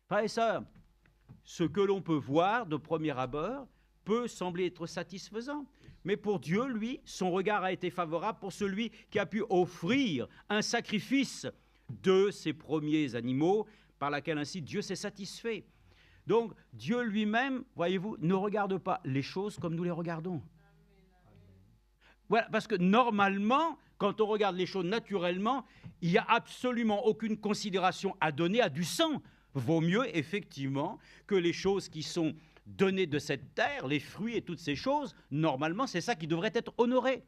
Frères et sœurs, ce que l'on peut voir de premier abord peut sembler être satisfaisant. Mais pour Dieu, lui, son regard a été favorable pour celui qui a pu offrir un sacrifice de ses premiers animaux, par laquelle ainsi Dieu s'est satisfait. Donc, Dieu lui-même, voyez-vous, ne regarde pas les choses comme nous les regardons. Voilà, parce que normalement, quand on regarde les choses naturellement, il n'y a absolument aucune considération à donner à du sang. Vaut mieux, effectivement, que les choses qui sont données de cette terre, les fruits et toutes ces choses, normalement, c'est ça qui devrait être honoré.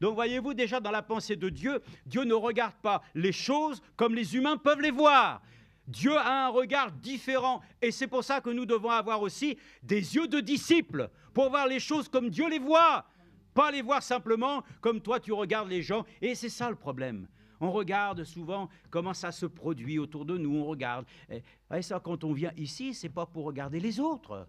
Donc, voyez-vous, déjà dans la pensée de Dieu, Dieu ne regarde pas les choses comme les humains peuvent les voir. Dieu a un regard différent et c'est pour ça que nous devons avoir aussi des yeux de disciples pour voir les choses comme Dieu les voit, pas les voir simplement comme toi tu regardes les gens. Et c'est ça le problème. On regarde souvent comment ça se produit autour de nous, on regarde. Et ça, quand on vient ici, c'est pas pour regarder les autres.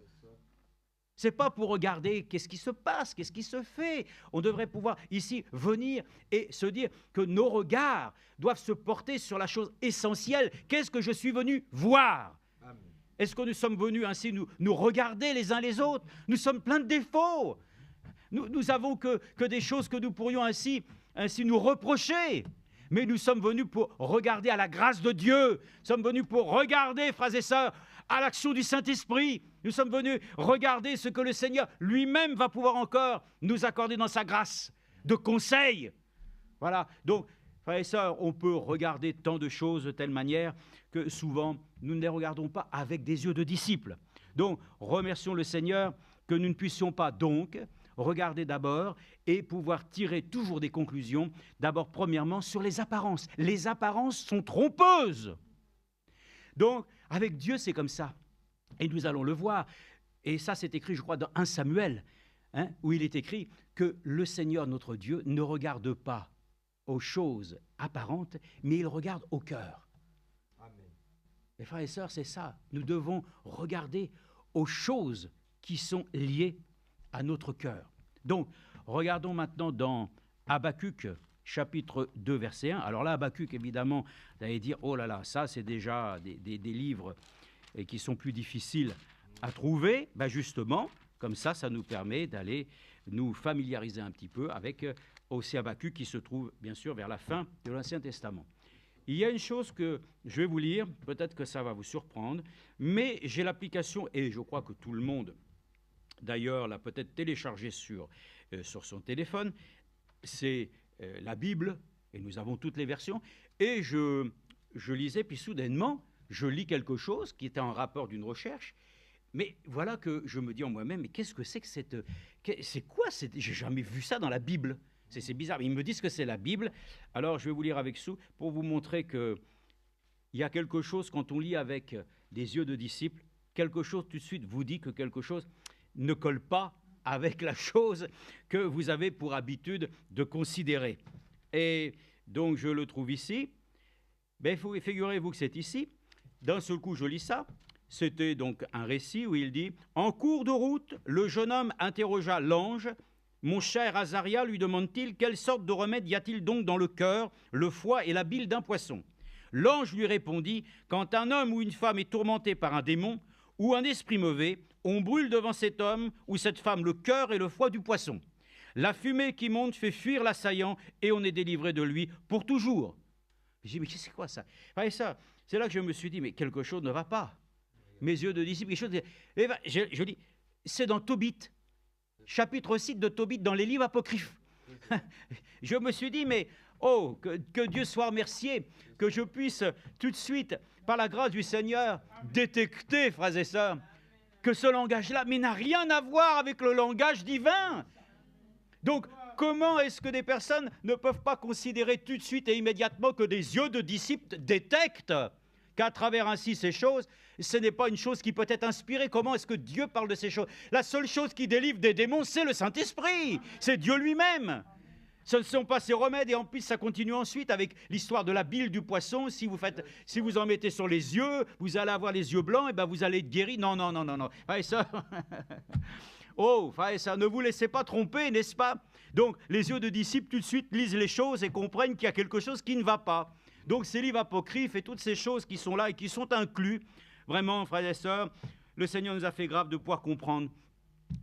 C'est pas pour regarder qu'est-ce qui se passe, qu'est-ce qui se fait. On devrait pouvoir ici venir et se dire que nos regards doivent se porter sur la chose essentielle. Qu'est-ce que je suis venu voir? Amen. Est-ce que nous sommes venus ainsi nous regarder les uns les autres? Nous sommes pleins de défauts. Nous avons que des choses que nous pourrions ainsi nous reprocher. Mais nous sommes venus pour regarder à la grâce de Dieu. Nous sommes venus pour regarder, frères et sœurs, à l'action du Saint-Esprit. Nous sommes venus regarder ce que le Seigneur lui-même va pouvoir encore nous accorder dans sa grâce de conseil. Voilà. Donc, frères et sœurs, on peut regarder tant de choses de telle manière que souvent, nous ne les regardons pas avec des yeux de disciples. Donc, remercions le Seigneur que nous ne puissions pas donc regarder d'abord et pouvoir tirer toujours des conclusions, d'abord premièrement sur les apparences. Les apparences sont trompeuses. Donc, avec Dieu, c'est comme ça. Et nous allons le voir. Et ça, c'est écrit, je crois, dans 1 Samuel, où il est écrit que le Seigneur, notre Dieu, ne regarde pas aux choses apparentes, mais il regarde au cœur. Amen. Et frères et sœurs, c'est ça. Nous devons regarder aux choses qui sont liées à notre cœur. Donc, regardons maintenant dans Habakkuk, chapitre 2, verset 1. Alors là, Habakkuk, évidemment, vous allez dire, oh là là, ça, c'est déjà des livres qui sont plus difficiles à trouver. Ben justement, comme ça nous permet d'aller nous familiariser un petit peu avec aussi Habakkuk qui se trouve, bien sûr, vers la fin de l'Ancien Testament. Il y a une chose que je vais vous lire, peut-être que ça va vous surprendre, mais j'ai l'application, et je crois que tout le monde, d'ailleurs, l'a peut-être téléchargée sur son téléphone, c'est la Bible, et nous avons toutes les versions, et je lisais, puis soudainement, je lis quelque chose qui était en rapport d'une recherche, Mais voilà que je me dis en moi-même, mais qu'est-ce que c'est que cette... C'est quoi cette... J'ai jamais vu ça dans la Bible. C'est bizarre. Ils me disent que c'est la Bible. Alors, je vais vous lire avec Sou pour vous montrer qu'il y a quelque chose, quand on lit avec des yeux de disciples, quelque chose tout de suite vous dit que quelque chose ne colle pas avec la chose que vous avez pour habitude de considérer. Et donc, je le trouve ici. Mais figurez-vous que c'est ici. D'un seul coup, je lis ça. C'était donc un récit où il dit « En cours de route, le jeune homme interrogea l'ange. Mon cher Azaria, lui demande-t-il, quelle sorte de remède y a-t-il donc dans le cœur, le foie et la bile d'un poisson ?» L'ange lui répondit « Quand un homme ou une femme est tourmenté par un démon ou un esprit mauvais, on brûle devant cet homme ou cette femme le cœur et le foie du poisson. La fumée qui monte fait fuir l'assaillant et on est délivré de lui pour toujours. » Je dis « Mais c'est quoi ça ?» Et ça, c'est là que je me suis dit « Mais quelque chose ne va pas. » Mes yeux de disciple, quelque chose. Je dis, c'est dans Tobit, chapitre 6 de Tobit, dans les livres apocryphes. Je me suis dit, mais oh, que Dieu soit remercié, que je puisse tout de suite, par la grâce du Seigneur, détecter, frères et sœurs, que ce langage-là, mais n'a rien à voir avec le langage divin. Donc, comment est-ce que des personnes ne peuvent pas considérer tout de suite et immédiatement que des yeux de disciples détectent qu'à travers ainsi ces choses, ce n'est pas une chose qui peut être inspirée. Comment est-ce que Dieu parle de ces choses? La seule chose qui délivre des démons, c'est le Saint-Esprit. C'est Dieu lui-même. Ce ne sont pas ces remèdes. Et en plus, ça continue ensuite avec l'histoire de la bile du poisson. Si vous en mettez sur les yeux, vous allez avoir les yeux blancs, et ben vous allez être guéri. Non. Frères ça... Oh, frères ça, ne vous laissez pas tromper, n'est-ce pas? Donc, les yeux de disciples, tout de suite, lisent les choses et comprennent qu'il y a quelque chose qui ne va pas. Donc, ces livres apocryphes et toutes ces choses qui sont là et qui sont inclus, vraiment, frères et sœurs, le Seigneur nous a fait grave de pouvoir comprendre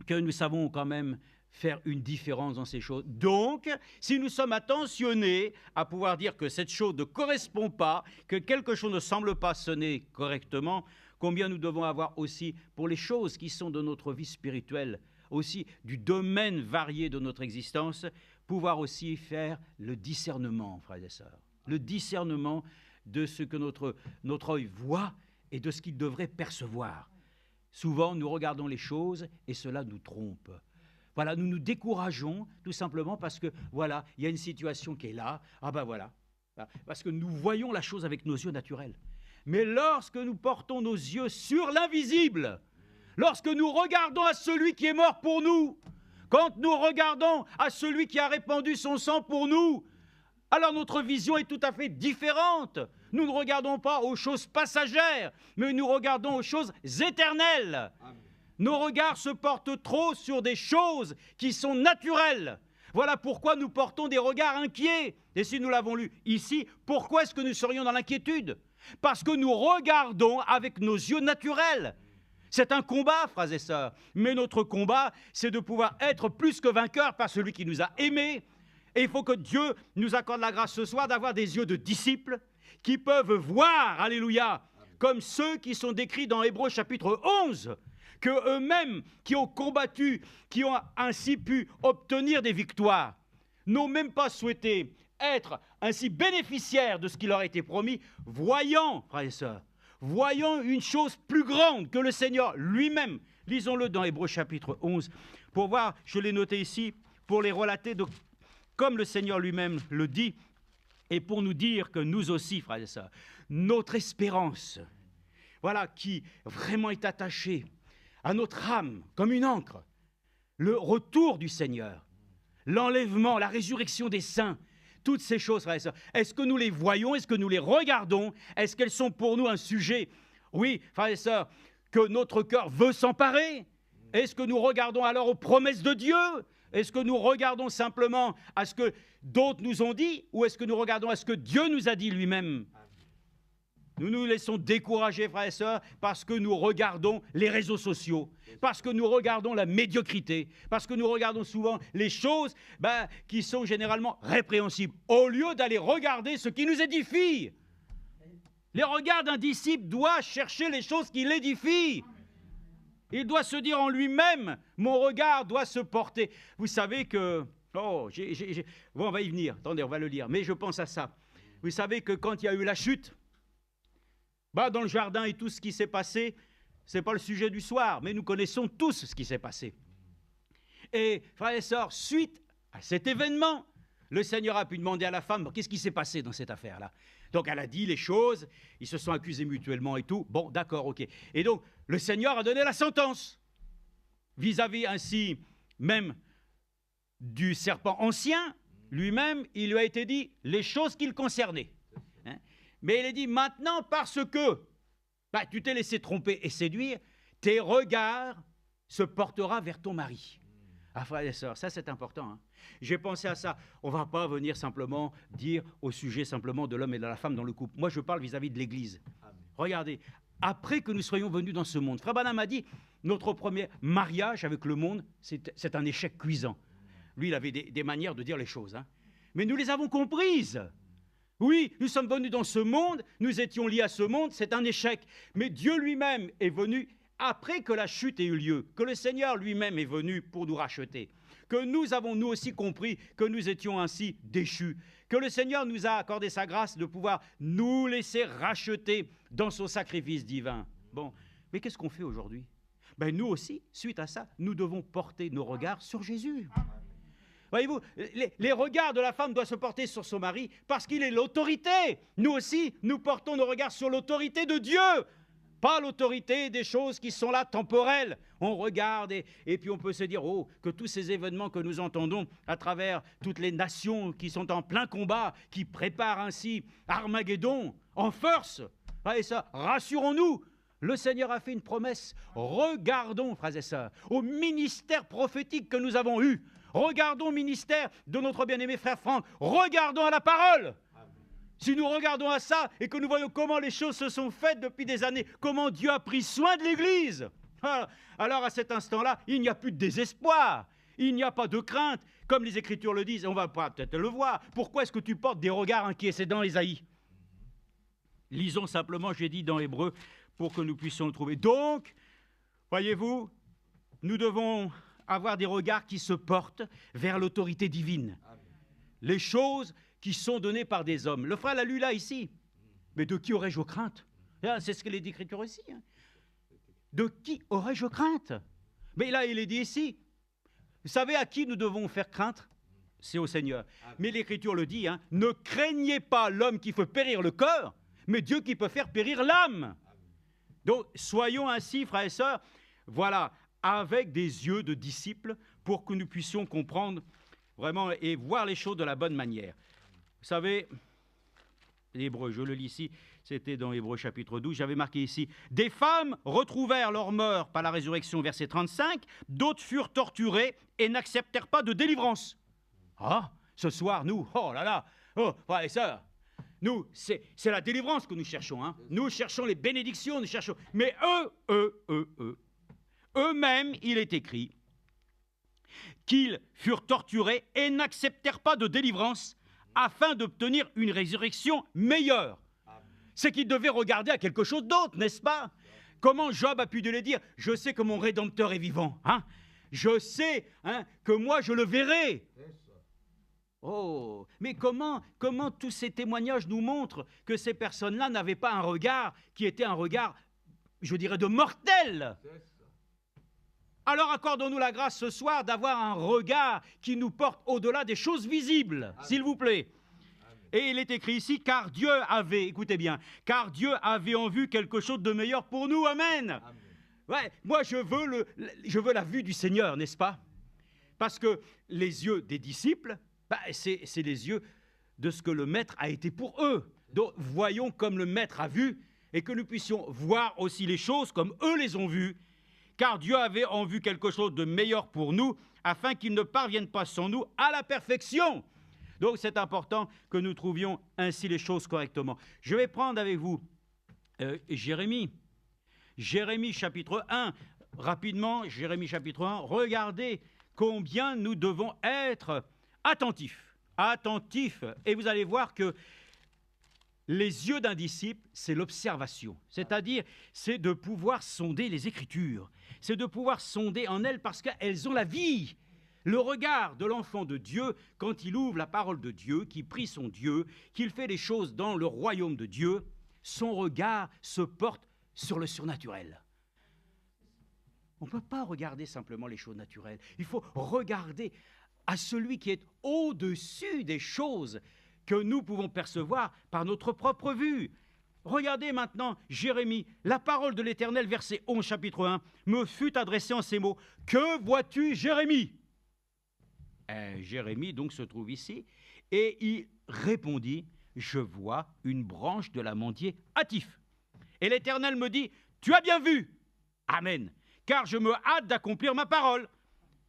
que nous savons quand même faire une différence dans ces choses. Donc, si nous sommes attentionnés à pouvoir dire que cette chose ne correspond pas, que quelque chose ne semble pas sonner correctement, combien nous devons avoir aussi pour les choses qui sont de notre vie spirituelle, aussi du domaine varié de notre existence, pouvoir aussi faire le discernement, frères et sœurs. Le discernement de ce que notre œil voit et de ce qu'il devrait percevoir. Souvent, nous regardons les choses et cela nous trompe. Voilà, nous nous décourageons tout simplement parce que, voilà, il y a une situation qui est là, ah ben voilà, parce que nous voyons la chose avec nos yeux naturels. Mais lorsque nous portons nos yeux sur l'invisible, lorsque nous regardons à celui qui est mort pour nous, quand nous regardons à celui qui a répandu son sang pour nous, alors notre vision est tout à fait différente. Nous ne regardons pas aux choses passagères, mais nous regardons aux choses éternelles. Amen. Nos regards se portent trop sur des choses qui sont naturelles. Voilà pourquoi nous portons des regards inquiets. Et si nous l'avons lu ici, pourquoi est-ce que nous serions dans l'inquiétude? Parce que nous regardons avec nos yeux naturels. C'est un combat, frères et sœurs. Mais notre combat, c'est de pouvoir être plus que vainqueurs par celui qui nous a aimés. Et il faut que Dieu nous accorde la grâce ce soir d'avoir des yeux de disciples qui peuvent voir, alléluia, comme ceux qui sont décrits dans Hébreux chapitre 11, que eux-mêmes qui ont combattu, qui ont ainsi pu obtenir des victoires, n'ont même pas souhaité être ainsi bénéficiaires de ce qui leur a été promis, voyant, frères et sœurs, voyant une chose plus grande que le Seigneur lui-même. Lisons-le dans Hébreux chapitre 11, pour voir, je l'ai noté ici, pour les relater comme le Seigneur lui-même le dit, et pour nous dire que nous aussi, frères et sœurs, notre espérance, voilà, qui vraiment est attachée à notre âme comme une ancre, le retour du Seigneur, l'enlèvement, la résurrection des saints, toutes ces choses, frères et sœurs, est-ce que nous les voyons, est-ce que nous les regardons, est-ce qu'elles sont pour nous un sujet, oui, frères et sœurs, que notre cœur veut s'emparer? Est-ce que nous regardons alors aux promesses de Dieu? Est-ce que nous regardons simplement à ce que d'autres nous ont dit, ou est-ce que nous regardons à ce que Dieu nous a dit lui-même? Nous nous laissons décourager, frères et sœurs, parce que nous regardons les réseaux sociaux, parce que nous regardons la médiocrité, parce que nous regardons souvent les choses qui sont généralement répréhensibles, au lieu d'aller regarder ce qui nous édifie. Les regards d'un disciple doit chercher les choses qui l'édifient. Il doit se dire en lui-même, mon regard doit se porter. Vous savez que... bon, on va y venir, attendez, on va le lire, mais je pense à ça. Vous savez que quand il y a eu la chute, dans le jardin et tout ce qui s'est passé, ce n'est pas le sujet du soir, mais nous connaissons tous ce qui s'est passé. Et frères et sœurs, suite à cet événement, le Seigneur a pu demander à la femme, qu'est-ce qui s'est passé dans cette affaire-là? Donc elle a dit les choses, ils se sont accusés mutuellement et tout. Bon, d'accord, ok. Et donc le Seigneur a donné la sentence vis-à-vis ainsi même du serpent ancien. Lui-même, il lui a été dit les choses qui le concernaient. Hein? Mais il est dit maintenant parce que tu t'es laissé tromper et séduire, tes regards se portera vers ton mari. Ah, frères et sœurs, ça c'est important. Hein. J'ai pensé à ça. On ne va pas venir simplement dire au sujet simplement de l'homme et de la femme dans le couple. Moi, je parle vis-à-vis de l'Église. Amen. Regardez, après que nous soyons venus dans ce monde, Frère Branham a dit, notre premier mariage avec le monde, c'est un échec cuisant. Lui, il avait des manières de dire les choses. Hein. Mais nous les avons comprises. Oui, nous sommes venus dans ce monde, nous étions liés à ce monde, c'est un échec. Mais Dieu lui-même est venu après que la chute ait eu lieu, que le Seigneur lui-même est venu pour nous racheter, que nous avons nous aussi compris que nous étions ainsi déchus, que le Seigneur nous a accordé sa grâce de pouvoir nous laisser racheter dans son sacrifice divin. Bon, mais qu'est-ce qu'on fait aujourd'hui? Nous aussi, suite à ça, nous devons porter nos regards sur Jésus. Voyez-vous, les regards de la femme doivent se porter sur son mari parce qu'il est l'autorité. Nous aussi, nous portons nos regards sur l'autorité de Dieu. Pas l'autorité des choses qui sont là, temporelles. On regarde et puis on peut se dire que tous ces événements que nous entendons à travers toutes les nations qui sont en plein combat, qui préparent ainsi Armageddon en force. Et ça, rassurons-nous, le Seigneur a fait une promesse. Regardons, frères et sœurs, au ministère prophétique que nous avons eu. Regardons au ministère de notre bien-aimé frère Franck. Regardons à la parole. Si nous regardons à ça et que nous voyons comment les choses se sont faites depuis des années, comment Dieu a pris soin de l'Église, alors à cet instant-là, il n'y a plus de désespoir, il n'y a pas de crainte. Comme les Écritures le disent, on va peut-être le voir. Pourquoi est-ce que tu portes des regards inquiets? C'est dans Ésaïe. Lisons simplement, j'ai dit dans Hébreu, pour que nous puissions le trouver. Donc, voyez-vous, nous devons avoir des regards qui se portent vers l'autorité divine. Les choses qui sont données par des hommes. Le frère l'a lu là, ici. Mais de qui aurais-je crainte? C'est ce que les Écritures ici. Hein. De qui aurais-je crainte? Mais là, il est dit ici. Vous savez à qui nous devons faire crainte? C'est au Seigneur. Amen. Mais l'Écriture le dit, ne craignez pas l'homme qui fait périr le corps, mais Dieu qui peut faire périr l'âme. Donc, soyons ainsi, frères et sœurs, voilà, avec des yeux de disciples pour que nous puissions comprendre vraiment et voir les choses de la bonne manière. Vous savez, l'Hébreu, je le lis ici, c'était dans Hébreu chapitre 12, j'avais marqué ici, « Des femmes retrouvèrent leur mort par la résurrection, verset 35, d'autres furent torturées et n'acceptèrent pas de délivrance. » Ah, ce soir, nous, oh là là, oh, frères et sœurs, nous, c'est la délivrance que nous cherchons. Hein. Nous cherchons les bénédictions, nous cherchons... Mais eux-mêmes, il est écrit qu'ils furent torturés et n'acceptèrent pas de délivrance afin d'obtenir une résurrection meilleure. C'est qu'ils devaient regarder à quelque chose d'autre, n'est-ce pas? Comment Job a pu le dire? Je sais que mon Rédempteur est vivant. Hein? Je sais que moi, je le verrai. Oh, mais comment tous ces témoignages nous montrent que ces personnes-là n'avaient pas un regard qui était un regard, je dirais, de mortel? Alors accordons-nous la grâce ce soir d'avoir un regard qui nous porte au-delà des choses visibles, s'il vous plaît. Et il est écrit ici, car Dieu avait, écoutez bien, car Dieu avait en vue quelque chose de meilleur pour nous, amen. Ouais, moi je veux la vue du Seigneur, n'est-ce pas? Parce que les yeux des disciples, c'est les yeux de ce que le Maître a été pour eux. Donc voyons comme le Maître a vu, et que nous puissions voir aussi les choses comme eux les ont vues, car Dieu avait en vue quelque chose de meilleur pour nous, afin qu'ils ne parviennent pas sans nous à la perfection. Donc c'est important que nous trouvions ainsi les choses correctement. Je vais prendre avec vous Jérémie chapitre 1, rapidement, Jérémie chapitre 1, regardez combien nous devons être attentifs, et vous allez voir que les yeux d'un disciple, c'est l'observation, c'est-à-dire c'est de pouvoir sonder les Écritures, c'est de pouvoir sonder en elles parce qu'elles ont la vie. Le regard de l'enfant de Dieu, quand il ouvre la parole de Dieu, qu'il prie son Dieu, qu'il fait les choses dans le royaume de Dieu, son regard se porte sur le surnaturel. On ne peut pas regarder simplement les choses naturelles. Il faut regarder à celui qui est au-dessus des choses que nous pouvons percevoir par notre propre vue. Regardez maintenant Jérémie, la parole de l'Éternel, verset 11, chapitre 1, me fut adressée en ces mots. Que vois-tu, Jérémie? Jérémie donc se trouve ici, et il répondit, je vois une branche de l'amandier hâtif. Et l'Éternel me dit, tu as bien vu. Amen. Car je me hâte d'accomplir ma parole.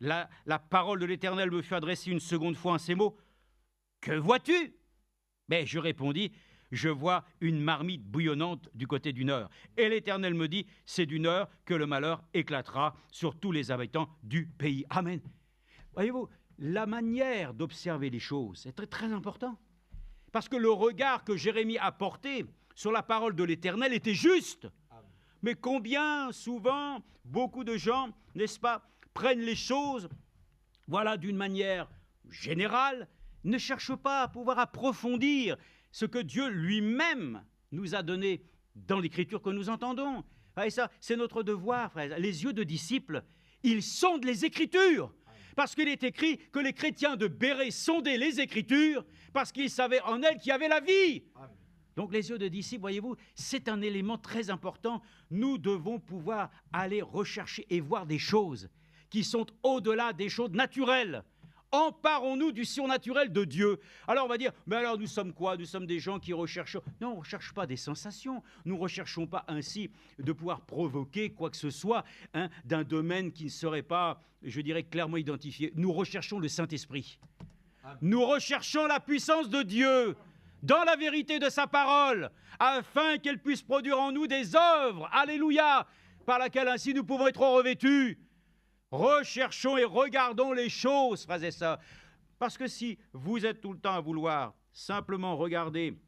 La parole de l'Éternel me fut adressée une seconde fois en ces mots. Que vois-tu? Mais je répondis, je vois une marmite bouillonnante du côté du nord. Et l'Éternel me dit, c'est du nord que le malheur éclatera sur tous les habitants du pays. Amen. Voyez-vous, la manière d'observer les choses est très, très important. Parce que le regard que Jérémie a porté sur la parole de l'Éternel était juste. Mais combien souvent, beaucoup de gens, n'est-ce pas, prennent les choses, voilà, d'une manière générale, ne cherchent pas à pouvoir approfondir ce que Dieu lui-même nous a donné dans l'Écriture que nous entendons. Et ça, c'est notre devoir, frères. Les yeux de disciples, ils sondent les Écritures. Parce qu'il est écrit que les chrétiens de Bérée sondaient les Écritures parce qu'ils savaient en elles qu'il y avait la vie. Amen. Donc les yeux de disciples, voyez-vous, c'est un élément très important. Nous devons pouvoir aller rechercher et voir des choses qui sont au-delà des choses naturelles. Emparons-nous du surnaturel de Dieu. Alors on va dire, mais alors nous sommes quoi? Nous sommes des gens qui recherchent... Non, on ne recherche pas des sensations. Nous ne recherchons pas ainsi de pouvoir provoquer quoi que ce soit d'un domaine qui ne serait pas, je dirais, clairement identifié. Nous recherchons le Saint-Esprit. Nous recherchons la puissance de Dieu dans la vérité de sa parole, afin qu'elle puisse produire en nous des œuvres, alléluia, par laquelle ainsi nous pouvons être revêtus. Recherchons et regardons les choses, frères et sœurs. Parce que si vous êtes tout le temps à vouloir simplement regarder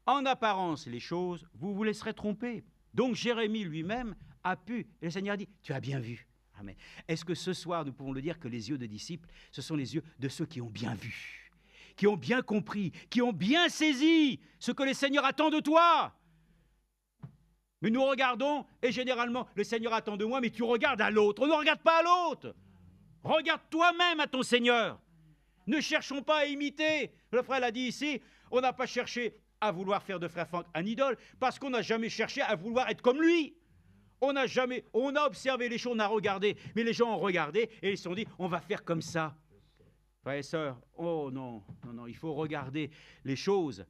en apparence les choses, vous vous laisserez tromper. Donc Jérémie lui-même a pu, et le Seigneur a dit, tu as bien vu. Amen. Est-ce que ce soir, nous pouvons le dire que les yeux des disciples, ce sont les yeux de ceux qui ont bien vu, qui ont bien compris, qui ont bien saisi ce que le Seigneur attend de toi? Mais nous regardons, et généralement, le Seigneur attend de moi, mais tu regardes à l'autre. On ne regarde pas à l'autre. Regarde toi-même à ton Seigneur. Ne cherchons pas à imiter. Le frère l'a dit ici, on n'a pas cherché à vouloir faire de frère Franck un idole, parce qu'on n'a jamais cherché à vouloir être comme lui. On a observé les choses, on a regardé, mais les gens ont regardé et ils se sont dit, on va faire comme ça. Frères et sœurs, oh non, il faut regarder les choses.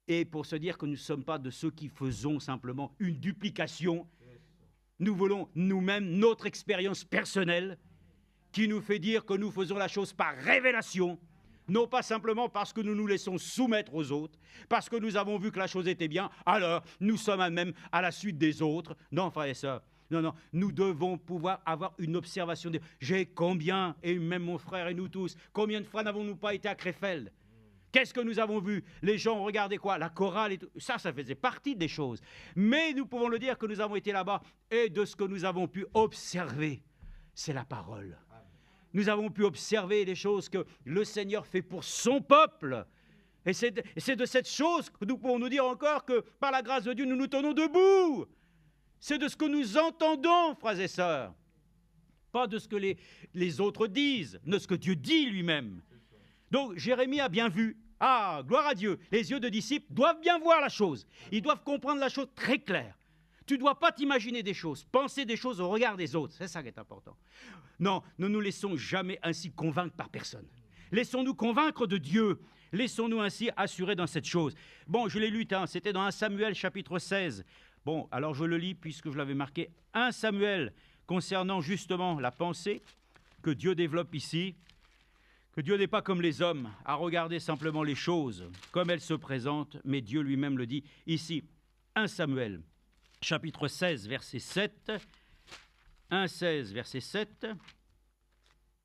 Et pour se dire que nous ne sommes pas de ceux qui faisons simplement une duplication, nous voulons nous-mêmes notre expérience personnelle qui nous fait dire que nous faisons la chose par révélation, non pas simplement parce que nous nous laissons soumettre aux autres, parce que nous avons vu que la chose était bien, alors nous sommes même à la suite des autres. Non, frères et sœurs, non, nous devons pouvoir avoir une observation. J'ai combien, et même mon frère et nous tous, combien de fois n'avons-nous pas été à Krefeld? Qu'est-ce que nous avons vu? Les gens regardaient quoi? La chorale et tout. Ça faisait partie des choses. Mais nous pouvons le dire que nous avons été là-bas et de ce que nous avons pu observer, c'est la parole. Nous avons pu observer les choses que le Seigneur fait pour son peuple. Et c'est de cette chose que nous pouvons nous dire encore que par la grâce de Dieu, nous nous tenons debout. C'est de ce que nous entendons, frères et sœurs. Pas de ce que les autres disent, de ce que Dieu dit lui-même. Donc Jérémie a bien vu. Ah, gloire à Dieu. Les yeux de disciples doivent bien voir la chose. Ils doivent comprendre la chose très claire. Tu ne dois pas t'imaginer des choses, penser des choses au regard des autres. C'est ça qui est important. Non, ne nous laissons jamais ainsi convaincre par personne. Laissons-nous convaincre de Dieu. Laissons-nous ainsi assurer dans cette chose. Bon, je l'ai lu, c'était dans 1 Samuel chapitre 16. Bon, alors je le lis puisque je l'avais marqué. 1 Samuel concernant justement la pensée que Dieu développe ici. Que Dieu n'est pas comme les hommes à regarder simplement les choses comme elles se présentent, mais Dieu lui-même le dit ici. 1 Samuel chapitre 16, verset 7, 1,16, verset 7,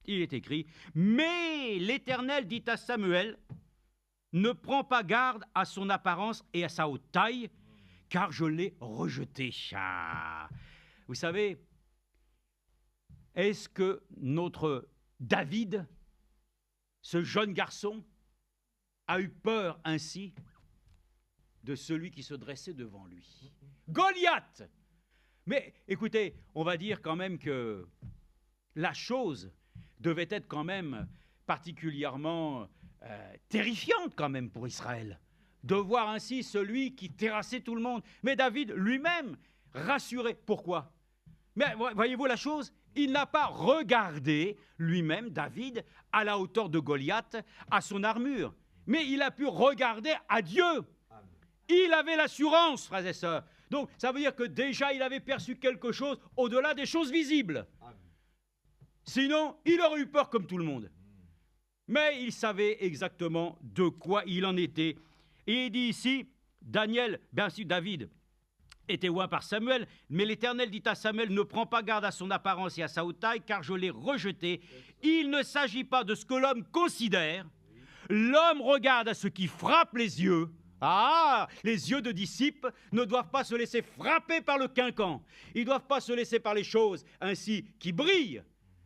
il est écrit « Mais l'Éternel dit à Samuel, ne prends pas garde à son apparence et à sa haute taille, car je l'ai rejeté. » Vous savez, est-ce que notre David, ce jeune garçon, a eu peur ainsi de celui qui se dressait devant lui? Goliath, Mais écoutez, on va dire quand même que la chose devait être quand même particulièrement terrifiante quand même pour Israël, de voir ainsi celui qui terrassait tout le monde. Mais David lui-même, rassuré. Pourquoi? Mais voyez-vous la chose? Il n'a pas regardé lui-même, David, à la hauteur de Goliath, à son armure. Mais il a pu regarder à Dieu. Il avait l'assurance, frères et sœurs. Donc, ça veut dire que déjà, il avait perçu quelque chose au-delà des choses visibles. Sinon, il aurait eu peur comme tout le monde. Mais il savait exactement de quoi il en était. Et il dit ici, David était oint par Samuel, mais l'Éternel dit à Samuel, ne prends pas garde à son apparence et à sa haute taille, car je l'ai rejeté. Il ne s'agit pas de ce que l'homme considère. L'homme regarde à ce qui frappe les yeux. Ah, les yeux de disciples ne doivent pas se laisser frapper par le quinquant. Ils ne doivent pas se laisser par les choses ainsi qui brillent.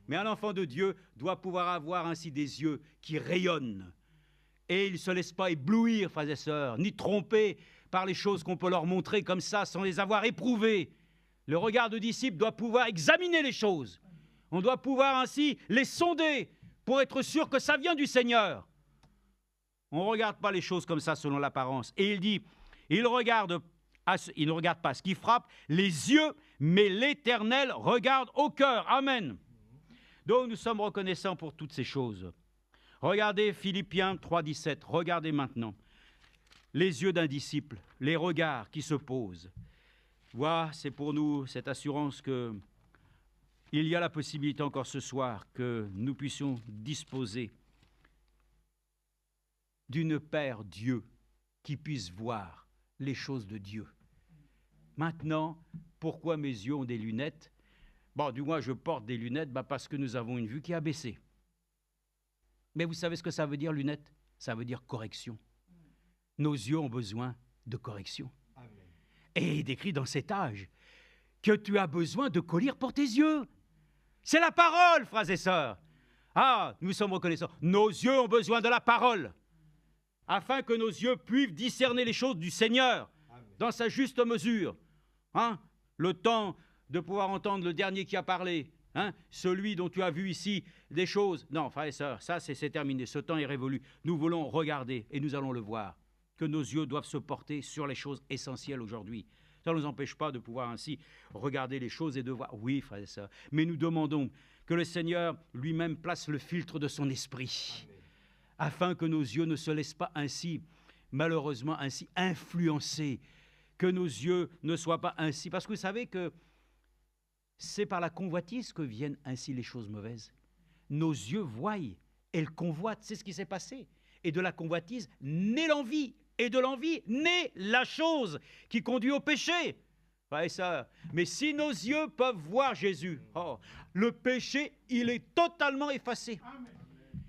Mais un enfant de Dieu doit pouvoir avoir ainsi des yeux qui rayonnent. Et il ne se laisse pas éblouir, frères et sœurs, ni tromper par les choses qu'on peut leur montrer comme ça, sans les avoir éprouvées. Le regard de disciple doit pouvoir examiner les choses. On doit pouvoir ainsi les sonder pour être sûr que ça vient du Seigneur. On ne regarde pas les choses comme ça selon l'apparence. Et il dit, il ne regarde pas ce qui frappe les yeux, mais l'Éternel regarde au cœur. Amen. Donc nous sommes reconnaissants pour toutes ces choses. Regardez Philippiens 3,17. Regardez maintenant les yeux d'un disciple, les regards qui se posent. Voilà, c'est pour nous cette assurance qu'il y a la possibilité encore ce soir que nous puissions disposer d'une paire Dieu qui puisse voir les choses de Dieu. Maintenant, pourquoi mes yeux ont des lunettes? Bon, du moins, je porte des lunettes parce que nous avons une vue qui a baissé. Mais vous savez ce que ça veut dire, lunettes? Ça veut dire correction. Nos yeux ont besoin de correction. Amen. Et il décrit dans cet âge que tu as besoin de collier pour tes yeux. C'est la parole, frères et sœurs. Ah, nous sommes reconnaissants. Nos yeux ont besoin de la parole, afin que nos yeux puissent discerner les choses du Seigneur. Amen. Dans sa juste mesure. Hein? Le temps de pouvoir entendre le dernier qui a parlé, hein? Celui dont tu as vu ici des choses. Non, frères et sœurs, ça c'est terminé, ce temps est révolu. Nous voulons regarder et nous allons le voir, que nos yeux doivent se porter sur les choses essentielles aujourd'hui. Ça ne nous empêche pas de pouvoir ainsi regarder les choses et de voir. Oui, frères et sœurs, mais nous demandons que le Seigneur lui-même place le filtre de son esprit. Amen. Afin que nos yeux ne se laissent pas ainsi, malheureusement, ainsi influencer, que nos yeux ne soient pas ainsi. Parce que vous savez que c'est par la convoitise que viennent ainsi les choses mauvaises. Nos yeux voient, elles convoitent, c'est ce qui s'est passé. Et de la convoitise naît l'envie, et de l'envie naît la chose qui conduit au péché. Frères et sœurs, mais si nos yeux peuvent voir Jésus, le péché, il est totalement effacé. Amen.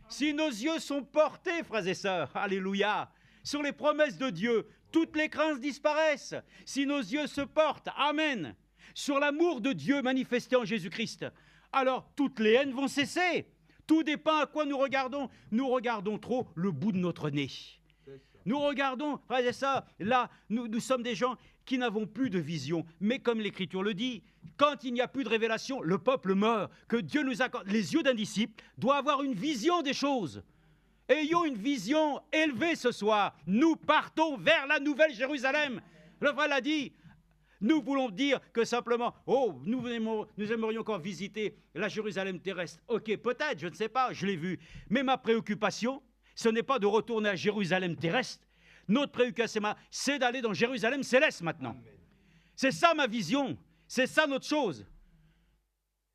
Si nos yeux sont portés, frères et sœurs, alléluia, sur les promesses de Dieu, toutes les craintes disparaissent. Si nos yeux se portent, amen, sur l'amour de Dieu manifesté en Jésus-Christ, alors toutes les haines vont cesser. Tout dépend à quoi nous regardons. Nous regardons trop le bout de notre nez. Nous regardons, frères et sœurs, là, nous sommes des gens qui n'avons plus de vision. Mais comme l'Écriture le dit, quand il n'y a plus de révélation, le peuple meurt. Que Dieu nous accorde. Les yeux d'un disciple doivent avoir une vision des choses. Ayons une vision élevée ce soir. Nous partons vers la nouvelle Jérusalem. Le frère l'a dit. Nous voulons dire que simplement, nous aimerions encore visiter la Jérusalem terrestre. Ok, peut-être, je ne sais pas, je l'ai vu. Mais ma préoccupation, ce n'est pas de retourner à Jérusalem terrestre. Notre préoccupation, c'est d'aller dans Jérusalem céleste maintenant. Amen. C'est ça ma vision. C'est ça notre chose.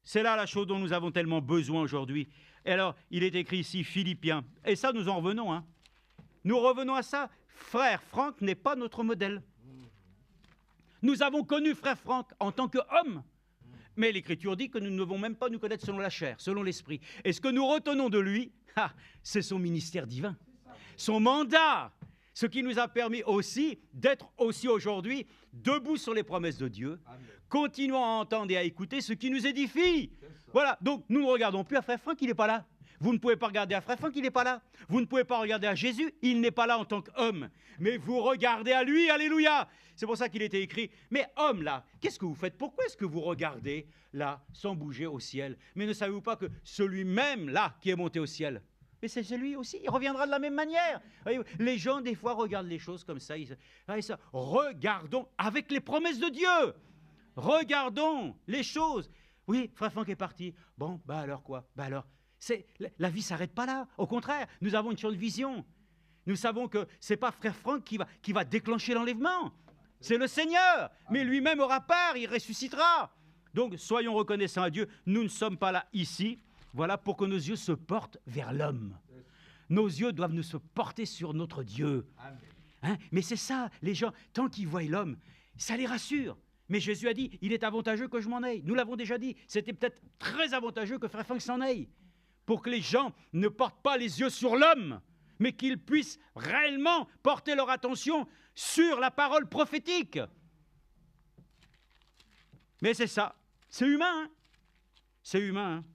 C'est là la chose dont nous avons tellement besoin aujourd'hui. Et alors, il est écrit ici, Philippiens. Et ça, nous en revenons. Hein. Nous revenons à ça. Frère Franck n'est pas notre modèle. Nous avons connu frère Franck en tant qu'homme. Mais l'Écriture dit que nous ne devons même pas nous connaître selon la chair, selon l'esprit. Et ce que nous retenons de lui, c'est son ministère divin. Son mandat. Ce qui nous a permis aussi d'être aussi aujourd'hui debout sur les promesses de Dieu. Amen. Continuons à entendre et à écouter ce qui nous édifie. Voilà, donc nous ne regardons plus à frère Franck, il n'est pas là. Vous ne pouvez pas regarder à Frère Franck, il n'est pas là. Vous ne pouvez pas regarder à Jésus, il n'est pas là en tant qu'homme. Mais vous regardez à lui, alléluia. C'est pour ça qu'il était écrit, mais homme là, qu'est-ce que vous faites? Pourquoi est-ce que vous regardez là, sans bouger au ciel? Mais ne savez-vous pas que celui-même là, qui est monté au ciel, mais c'est celui aussi, il reviendra de la même manière. Les gens, des fois, regardent les choses comme ça. Regardons avec les promesses de Dieu. Regardons les choses. Oui, Frère Franck est parti. Bon, alors quoi? Alors, la vie ne s'arrête pas là. Au contraire, nous avons une chose de vision. Nous savons que ce n'est pas Frère Franck qui va déclencher l'enlèvement. C'est le Seigneur. Mais lui-même aura part, il ressuscitera. Donc, soyons reconnaissants à Dieu. Nous ne sommes pas là ici. Voilà pour que nos yeux se portent vers l'homme. Nos yeux doivent nous se porter sur notre Dieu. Hein? Mais c'est ça, les gens, tant qu'ils voient l'homme, ça les rassure. Mais Jésus a dit, il est avantageux que je m'en aille. Nous l'avons déjà dit, c'était peut-être très avantageux que Frère Franck s'en aille. Pour que les gens ne portent pas les yeux sur l'homme, mais qu'ils puissent réellement porter leur attention sur la parole prophétique. Mais c'est ça, c'est humain. Hein? C'est humain. Hein?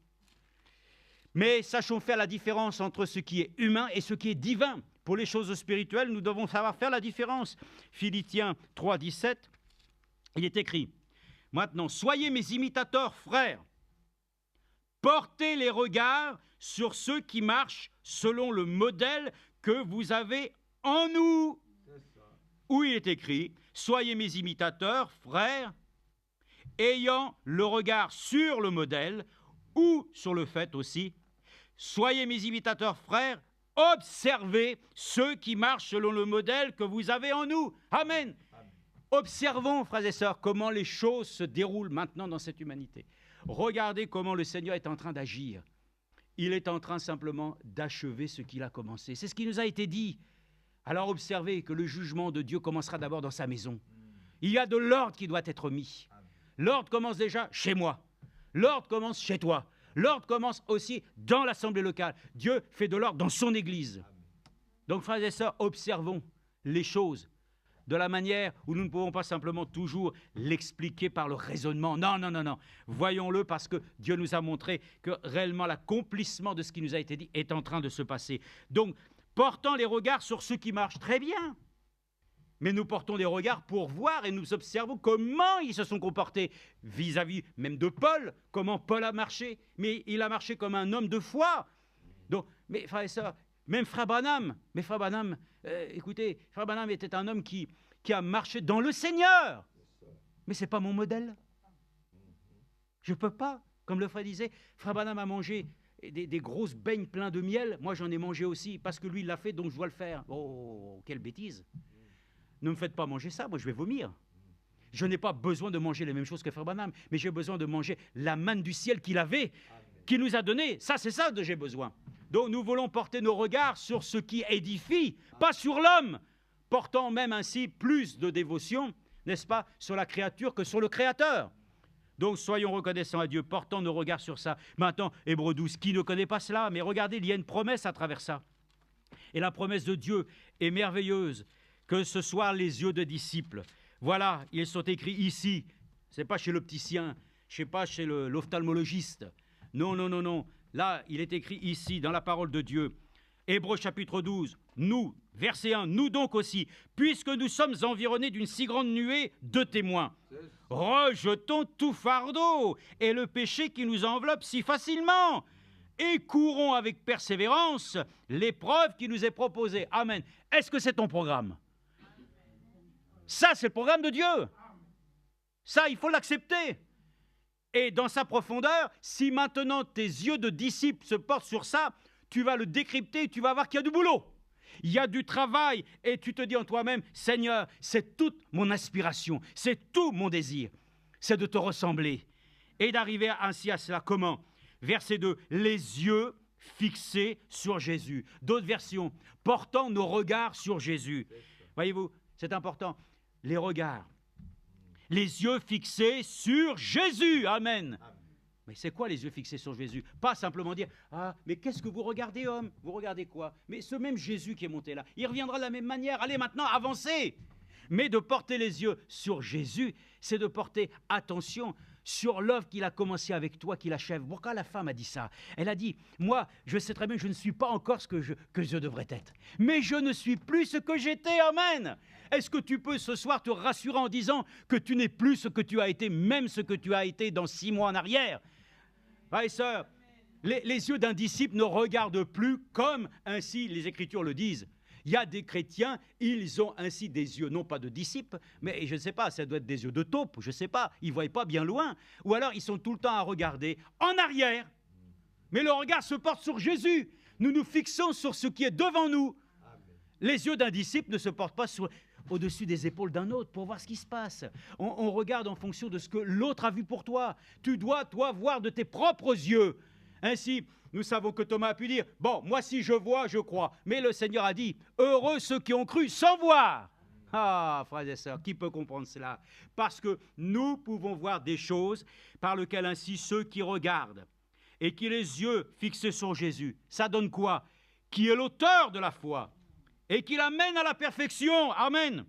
Mais sachons faire la différence entre ce qui est humain et ce qui est divin. Pour les choses spirituelles, nous devons savoir faire la différence. Philippiens 3, 17, il est écrit, « Maintenant, soyez mes imitateurs, frères. Portez les regards sur ceux qui marchent selon le modèle que vous avez en nous. » Où il est écrit, « Soyez mes imitateurs, frères, ayant le regard sur le modèle, ou sur le fait aussi, soyez mes imitateurs, frères, observez ceux qui marchent selon le modèle que vous avez en nous. » Amen. Amen. Observons, frères et sœurs, comment les choses se déroulent maintenant dans cette humanité. Regardez comment le Seigneur est en train d'agir. Il est en train simplement d'achever ce qu'il a commencé. C'est ce qui nous a été dit. Alors observez que le jugement de Dieu commencera d'abord dans sa maison. Il y a de l'ordre qui doit être mis. L'ordre commence déjà chez moi. L'ordre commence chez toi. L'ordre commence aussi dans l'assemblée locale. Dieu fait de l'ordre dans son église. Donc, frères et sœurs, observons les choses de la manière où nous ne pouvons pas simplement toujours l'expliquer par le raisonnement. Non, non, non, non. Voyons-le parce que Dieu nous a montré que réellement l'accomplissement de ce qui nous a été dit est en train de se passer. Donc, portant les regards sur ceux qui marchent très bien. Mais nous portons les regards pour voir et nous observons comment ils se sont comportés vis-à-vis même de Paul, comment Paul a marché. Mais il a marché comme un homme de foi. Donc, mais frères et sœurs, même Frère Branham, écoutez, Frère Branham était un homme qui a marché dans le Seigneur. Mais ce n'est pas mon modèle. Je ne peux pas. Comme le frère disait, Frère Branham a mangé des grosses beignes pleines de miel. Moi, j'en ai mangé aussi parce que lui, il l'a fait, donc je dois le faire. Oh, quelle bêtise. Ne me faites pas manger ça, moi je vais vomir. Je n'ai pas besoin de manger les mêmes choses que Frère Branham, mais j'ai besoin de manger la manne du ciel qu'il avait, qu'il nous a donné. Ça, c'est ça que j'ai besoin. Donc nous voulons porter nos regards sur ce qui édifie, pas sur l'homme, portant même ainsi plus de dévotion, n'est-ce pas, sur la créature que sur le Créateur. Donc soyons reconnaissants à Dieu, portant nos regards sur ça. Maintenant, Hébreux 12, qui ne connaît pas cela? Mais regardez, il y a une promesse à travers ça. Et la promesse de Dieu est merveilleuse. Que ce soit les yeux de disciples. Voilà, ils sont écrits ici. Ce n'est pas chez l'opticien, ce n'est pas chez l'ophtalmologiste. Non, non, non, non. Là, il est écrit ici, dans la parole de Dieu. Hébreux chapitre 12. Nous, verset 1, nous donc aussi, puisque nous sommes environnés d'une si grande nuée de témoins, rejetons tout fardeau et le péché qui nous enveloppe si facilement, et courons avec persévérance l'épreuve qui nous est proposée. Amen. Est-ce que c'est ton programme? Ça, c'est le programme de Dieu. Ça, il faut l'accepter. Et dans sa profondeur, si maintenant tes yeux de disciple se portent sur ça, tu vas le décrypter et tu vas voir qu'il y a du boulot. Il y a du travail et tu te dis en toi-même, Seigneur, c'est toute mon aspiration, c'est tout mon désir, c'est de te ressembler. Et d'arriver ainsi à cela. Comment? Verset 2, les yeux fixés sur Jésus. D'autres versions, portant nos regards sur Jésus. Voyez-vous, c'est important. Les regards, les yeux fixés sur Jésus. Amen. Mais c'est quoi les yeux fixés sur Jésus? Pas simplement dire, ah, mais qu'est-ce que vous regardez, homme? Vous regardez quoi? Mais ce même Jésus qui est monté là, il reviendra de la même manière. Allez, maintenant, avancez. Mais de porter les yeux sur Jésus, c'est de porter attention sur l'œuvre qu'il a commencé avec toi, qu'il achève. Pourquoi la femme a dit ça? Elle a dit, moi, je sais très bien que je ne suis pas encore ce que je devrais être. Mais je ne suis plus ce que j'étais. Amen. Est-ce que tu peux ce soir te rassurer en disant que tu n'es plus ce que tu as été, même ce que tu as été dans 6 mois en arrière? Frères et sœurs, les yeux d'un disciple ne regardent plus comme ainsi les Écritures le disent. Il y a des chrétiens, ils ont ainsi des yeux, non pas de disciples, mais je ne sais pas, ça doit être des yeux de taupe, je ne sais pas, ils ne voient pas bien loin. Ou alors ils sont tout le temps à regarder en arrière. Mais le regard se porte sur Jésus. Nous nous fixons sur ce qui est devant nous. Les yeux d'un disciple ne se portent pas au-dessus des épaules d'un autre pour voir ce qui se passe. On regarde en fonction de ce que l'autre a vu pour toi. Tu dois, toi, voir de tes propres yeux. Ainsi, nous savons que Thomas a pu dire, bon, moi si je vois, je crois. Mais le Seigneur a dit, heureux ceux qui ont cru sans voir. Ah, frères et sœurs, qui peut comprendre cela? Parce que nous pouvons voir des choses par lesquelles ainsi ceux qui regardent et qui les yeux fixés sur Jésus, ça donne quoi? Qui est l'auteur de la foi et qui l'amène à la perfection. Amen.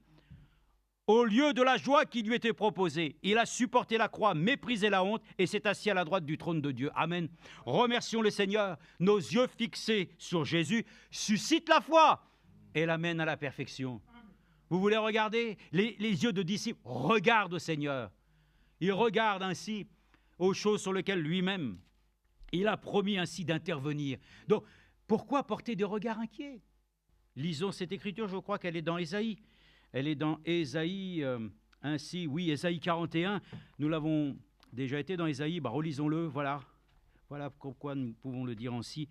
Au lieu de la joie qui lui était proposée, il a supporté la croix, méprisé la honte et s'est assis à la droite du trône de Dieu. Amen. Remercions le Seigneur. Nos yeux fixés sur Jésus suscitent la foi et l'amènent à la perfection. Vous voulez regarder? Les yeux de disciples regardent au Seigneur. Ils regardent ainsi aux choses sur lesquelles lui-même, il a promis ainsi d'intervenir. Donc, pourquoi porter des regards inquiets? Lisons cette écriture, je crois qu'elle est dans Ésaïe. Elle est dans Ésaïe, ainsi, oui, Ésaïe 41. Nous l'avons déjà été dans Ésaïe, relisons-le, voilà. Voilà pourquoi nous pouvons le dire ainsi.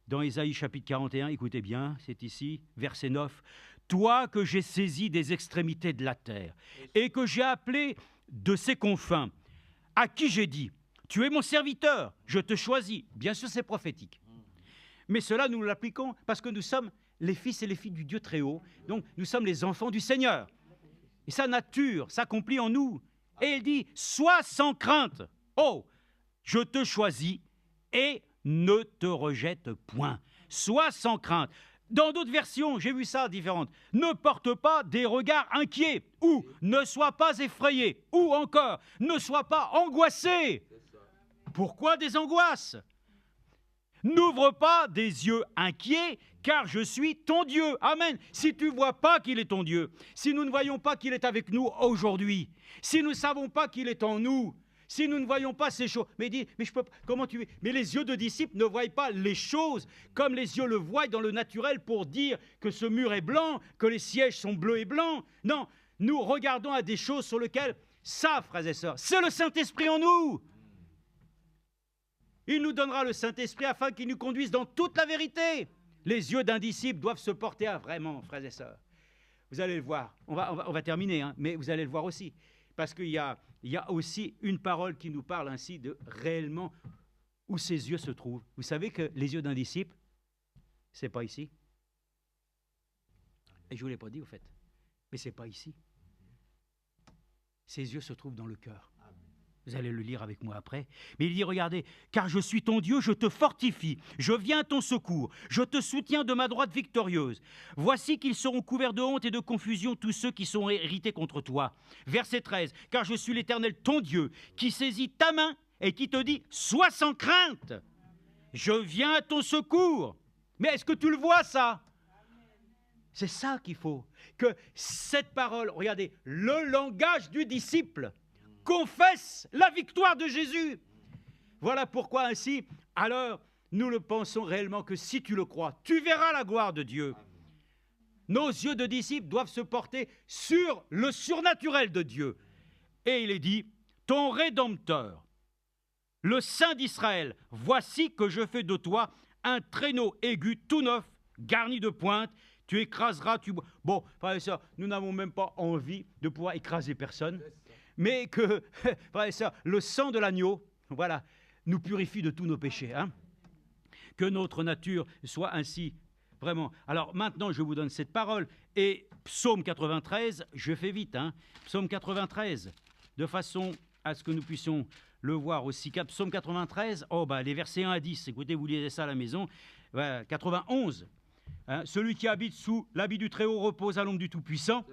Dans Ésaïe chapitre 41, écoutez bien, c'est ici, verset 9. « Toi que j'ai saisi des extrémités de la terre et que j'ai appelé de ses confins, à qui j'ai dit, tu es mon serviteur, je te choisis. » Bien sûr, c'est prophétique. Mais cela, nous l'appliquons parce que nous sommes les fils et les filles du Dieu très haut. Donc, nous sommes les enfants du Seigneur. Et sa nature s'accomplit en nous. Et il dit, sois sans crainte. Oh, je te choisis et ne te rejette point. Sois sans crainte. Dans d'autres versions, j'ai vu ça différentes. Ne porte pas des regards inquiets. Ou ne sois pas effrayé. Ou encore, ne sois pas angoissé. Pourquoi des angoisses? N'ouvre pas des yeux inquiets, car je suis ton Dieu. Amen. Si tu ne vois pas qu'il est ton Dieu, si nous ne voyons pas qu'il est avec nous aujourd'hui, si nous ne savons pas qu'il est en nous, si nous ne voyons pas ces choses, mais je peux, comment tu es? Mais les yeux de disciples ne voient pas les choses comme les yeux le voient dans le naturel pour dire que ce mur est blanc, que les sièges sont bleus et blancs. Non, nous regardons à des choses sur lesquelles, ça, frères et sœurs, c'est le Saint-Esprit en nous. Il nous donnera le Saint-Esprit afin qu'il nous conduise dans toute la vérité. Les yeux d'un disciple doivent se porter à vraiment, frères et sœurs. Vous allez le voir. On va terminer, hein, mais vous allez le voir aussi. Parce qu'il y a aussi une parole qui nous parle ainsi de réellement où ses yeux se trouvent. Vous savez que les yeux d'un disciple, c'est pas ici. Et je ne vous l'ai pas dit, au fait. Mais c'est pas ici. Ses yeux se trouvent dans le cœur. Vous allez le lire avec moi après. Mais il dit, regardez, car je suis ton Dieu, je te fortifie, je viens à ton secours, je te soutiens de ma droite victorieuse. Voici qu'ils seront couverts de honte et de confusion tous ceux qui sont irrités contre toi. Verset 13, car je suis l'Éternel, ton Dieu, qui saisit ta main et qui te dit, sois sans crainte, je viens à ton secours. Mais est-ce que tu le vois ça? C'est ça qu'il faut, que cette parole, regardez, le langage du disciple, confesse la victoire de Jésus. Voilà pourquoi ainsi, alors, nous le pensons réellement que si tu le crois, tu verras la gloire de Dieu. Nos yeux de disciples doivent se porter sur le surnaturel de Dieu. Et il est dit, ton Rédempteur, le Saint d'Israël, voici que je fais de toi un traîneau aigu tout neuf, garni de pointes, tu écraseras, Bon, frères et sœurs, nous n'avons même pas envie de pouvoir écraser personne. Mais que, frères et sœurs, le sang de l'agneau, voilà, nous purifie de tous nos péchés. Hein? Que notre nature soit ainsi, vraiment. Alors maintenant, je vous donne cette parole. Et Psaume 93, je fais vite, hein? Psaume 93, de façon à ce que nous puissions le voir aussi. Psaume 93, les versets 1 à 10, écoutez, vous lisez ça à la maison. 91, hein? Celui qui habite sous l'habit du Très-Haut repose à l'ombre du Tout-Puissant.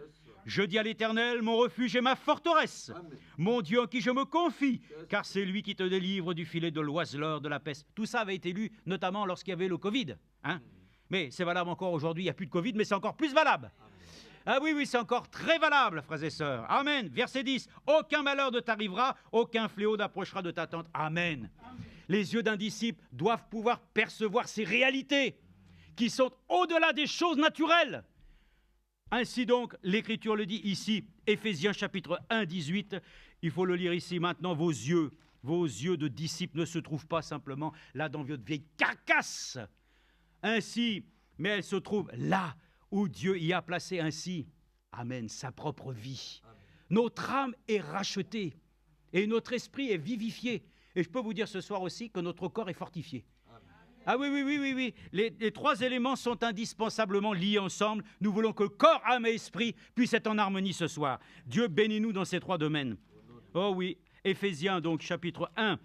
Je dis à l'Éternel, mon refuge et ma forteresse, mon Dieu en qui je me confie, car c'est lui qui te délivre du filet de l'oiseleur, de la peste. Tout ça avait été lu, notamment lorsqu'il y avait le Covid. Hein. Mais c'est valable encore aujourd'hui, il n'y a plus de Covid, mais c'est encore plus valable. Ah oui, oui, c'est encore très valable, frères et sœurs. Amen. Verset 10. Aucun malheur ne t'arrivera, aucun fléau n'approchera de ta tente. Amen. Les yeux d'un disciple doivent pouvoir percevoir ces réalités qui sont au-delà des choses naturelles. Ainsi donc, l'Écriture le dit ici, Éphésiens chapitre 1, 18. Il faut le lire ici maintenant. Vos yeux de disciples ne se trouvent pas simplement là dans votre vieille carcasse. Ainsi, mais elles se trouvent là où Dieu y a placé ainsi, amen, sa propre vie. Amen. Notre âme est rachetée et notre esprit est vivifié. Et je peux vous dire ce soir aussi que notre corps est fortifié. Amen. Ah oui. Les trois éléments sont indispensablement liés ensemble. Nous voulons que corps, âme et esprit puissent être en harmonie ce soir. Dieu bénit-nous dans ces trois domaines. Oh oui, Éphésiens donc chapitre 1.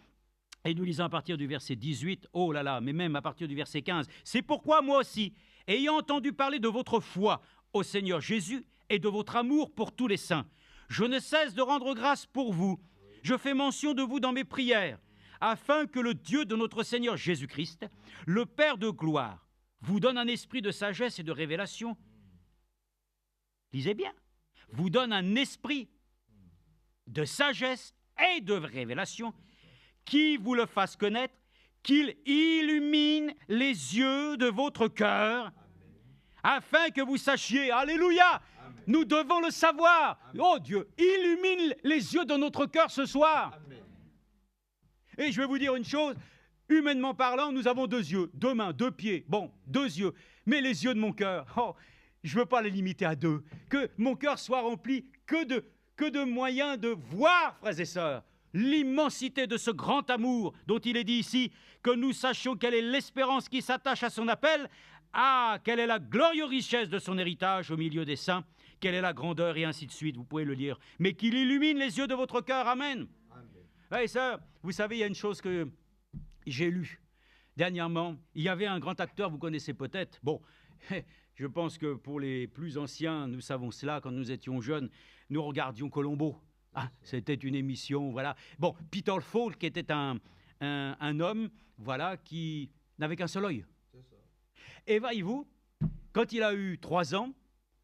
Et nous lisons à partir du verset 18, oh là là, mais même à partir du verset 15. C'est pourquoi moi aussi, ayant entendu parler de votre foi au Seigneur Jésus et de votre amour pour tous les saints, je ne cesse de rendre grâce pour vous. Je fais mention de vous dans mes prières, afin que le Dieu de notre Seigneur Jésus-Christ, le Père de gloire, vous donne un esprit de sagesse et de révélation. Lisez bien. Vous donne un esprit de sagesse et de révélation qui vous le fasse connaître, qu'il illumine les yeux de votre cœur, afin que vous sachiez, alléluia, amen. Nous devons le savoir. Amen. Oh Dieu, illumine les yeux de notre cœur ce soir. Amen. Et je vais vous dire une chose, humainement parlant, nous avons deux yeux, deux mains, deux pieds, bon, deux yeux, mais les yeux de mon cœur, oh, je ne veux pas les limiter à deux, que mon cœur soit rempli que de moyens de voir, frères et sœurs, l'immensité de ce grand amour dont il est dit ici, que nous sachions quelle est l'espérance qui s'attache à son appel, quelle est la glorieuse richesse de son héritage au milieu des saints, quelle est la grandeur et ainsi de suite, vous pouvez le lire, mais qu'il illumine les yeux de votre cœur, amen. Et ça, vous savez, il y a une chose que j'ai lue dernièrement, il y avait un grand acteur, vous connaissez peut-être, bon, je pense que pour les plus anciens, nous savons cela, quand nous étions jeunes, nous regardions Colombo. Ah, c'était une émission, voilà. Bon, Peter Falk était un homme, voilà, qui n'avait qu'un seul œil. Et voyez-vous, quand il a eu 3 ans,